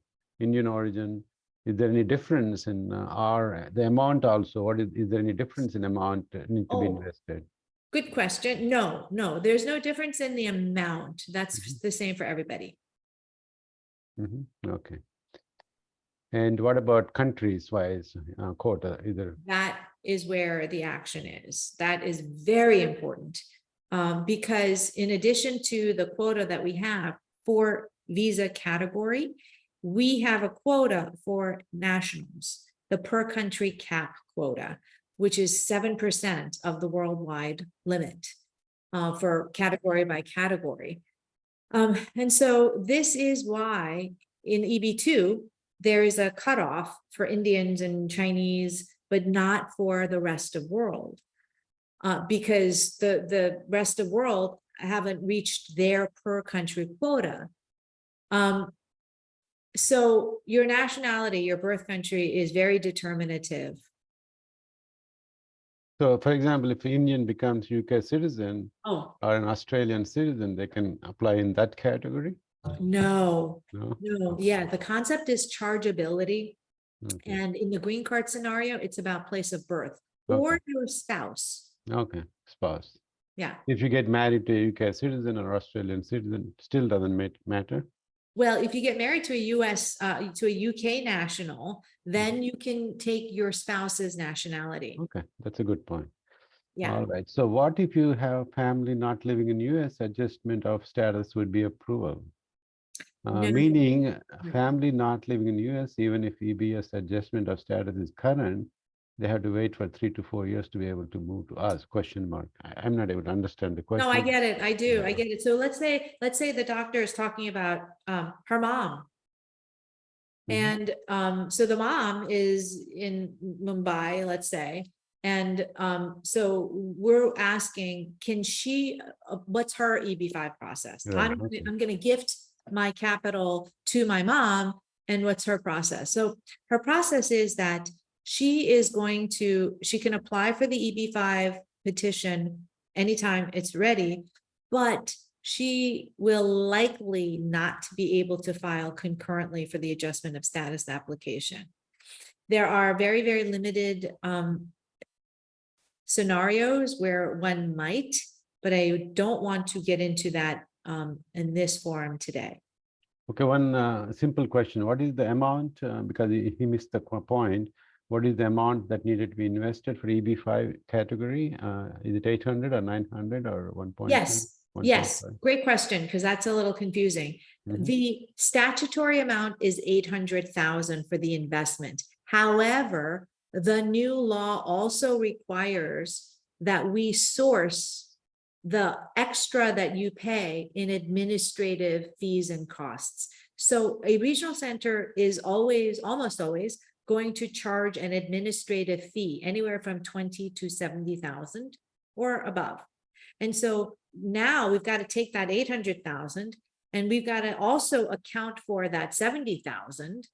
origin, is there any difference in the amount also? Or is there any difference in amount that need to be invested? Good question. No, there's no difference in the amount. That's the same for everybody. Okay. And what about countries-wise quota? That is where the action is. That is very important because in addition to the quota that we have for visa category, we have a quota for nationals, the per country cap quota, which is 7% of the worldwide limit for category by category. And so this is why in EB2, there is a cutoff for Indians and Chinese, but not for the rest of world, because the rest of world haven't reached their per country quota. So your nationality, your birth country is very determinative. So for example, if an Indian becomes UK citizen or an Australian citizen, they can apply in that category? No. Yeah, the concept is chargeability. Okay. And in the green card scenario, it's about place of birth or your spouse. Okay, spouse. Yeah. If you get married to a UK citizen or Australian citizen, still doesn't matter? Well, if you get married to a UK national, then you can take your spouse's nationality. Okay, that's a good point. Yeah. All right. So what if you have family not living in US, adjustment of status would be approval? No. Meaning family not living in US, even if EBS adjustment of status is current, they have to wait for 3 to 4 years to be able to move to us, question mark. I'm not able to understand the question. No, I get it. I do. I get it. So let's say the doctor is talking about her mom. And so the mom is in Mumbai, let's say. And so we're asking, can she, what's her EB-5 process? Right, I'm going to gift my capital to my mom, and what's her process? So her process is that she can apply for the EB-5 petition anytime it's ready, but she will likely not be able to file concurrently for the adjustment of status application. There are very, very limited scenarios where one might, but I don't want to get into that in this forum today. Okay, one simple question. What is the amount, because he missed the point, what is the amount that needed to be invested for EB-5 category? Is it 800 or 900 or 1.2? Yes, 1.5? great question, because that's a little confusing. Mhm. The statutory amount is 800,000 for the investment. However, the new law also requires that we source the extra that you pay in administrative fees and costs. So a regional center is always, almost always, going to charge an administrative fee anywhere from 20 to 70,000 or above. And so now we've got to take that 800,000 and we've got to also account for that 70,000.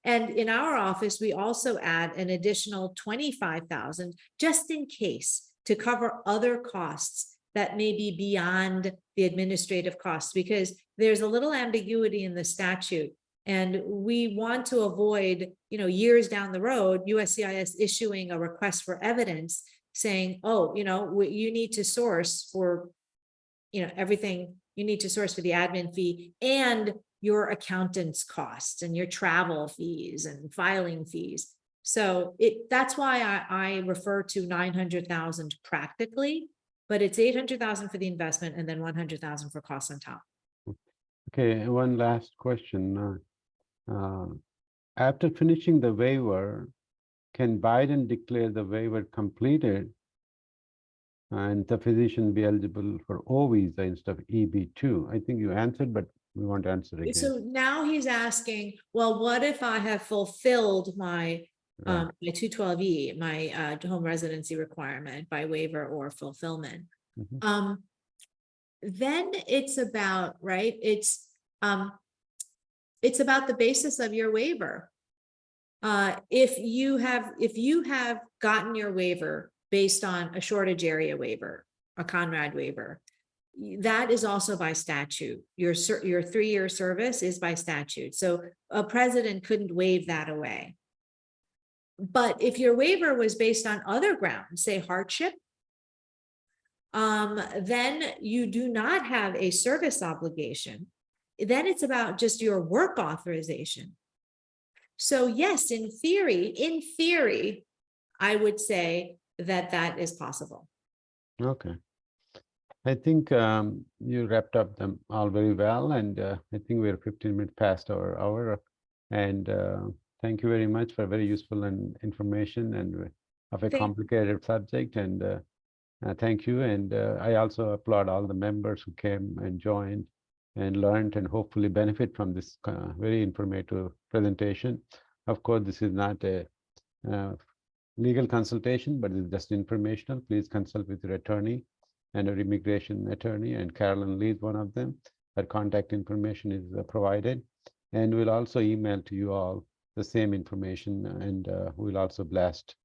And in our office, we also add an additional 25,000 just in case to cover other costs that may be beyond the administrative costs, because there's a little ambiguity in the statute. And we want to avoid, years down the road, USCIS issuing a request for evidence saying, oh, you need to source for, everything you need to source for the admin fee and your accountant's costs and your travel fees and filing fees. So that's why I refer to 900,000 practically, but it's 800,000 for the investment and then 100,000 for costs on top. Okay, one last question. After finishing the waiver, can Biden declare the waiver completed and the physician be eligible for O visa instead of EB-2? I think you answered, but we want to answer again. So now he's asking, well, what if I have fulfilled my Right. my 212E, my home residency requirement by waiver or fulfillment? Mhm. Then it's about, right? It's about the basis of your waiver. If you have gotten your waiver based on a shortage area waiver, a Conrad waiver, that is also by statute. Your 3-year service is by statute. So a president couldn't waive that away. But if your waiver was based on other grounds, say hardship, then you do not have a service obligation. Then it's about just your work authorization. So yes, in theory, I would say that is possible. Okay. I think you wrapped up them all very well, and I think we're 15 minutes past our hour. And thank you very much for very useful and information and of a complicated subject. And thank you. And I also applaud all the members who came and joined and learned and hopefully benefit from this very informative presentation. Of course, this is not a legal consultation, but it's just informational. Please consult with your attorney and our immigration attorney, and Carolyn Lee is one of them. Her contact information is provided, and we'll also email to you all the same information, and we'll also blast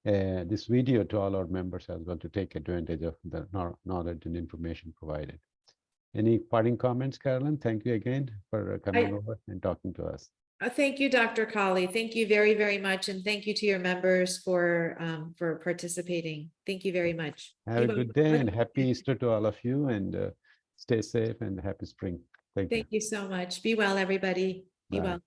this video to all our members as well to take advantage of the knowledge and information provided. Any parting comments, Carolyn? Thank you again for coming over and talking to us. Thank you, Dr. Colley. Thank you very, very much. And thank you to your members for participating. Thank you very much. Have a good day and happy Easter to all of you, and stay safe and happy spring. Thank you. Thank you so much. Be well, everybody. Be well.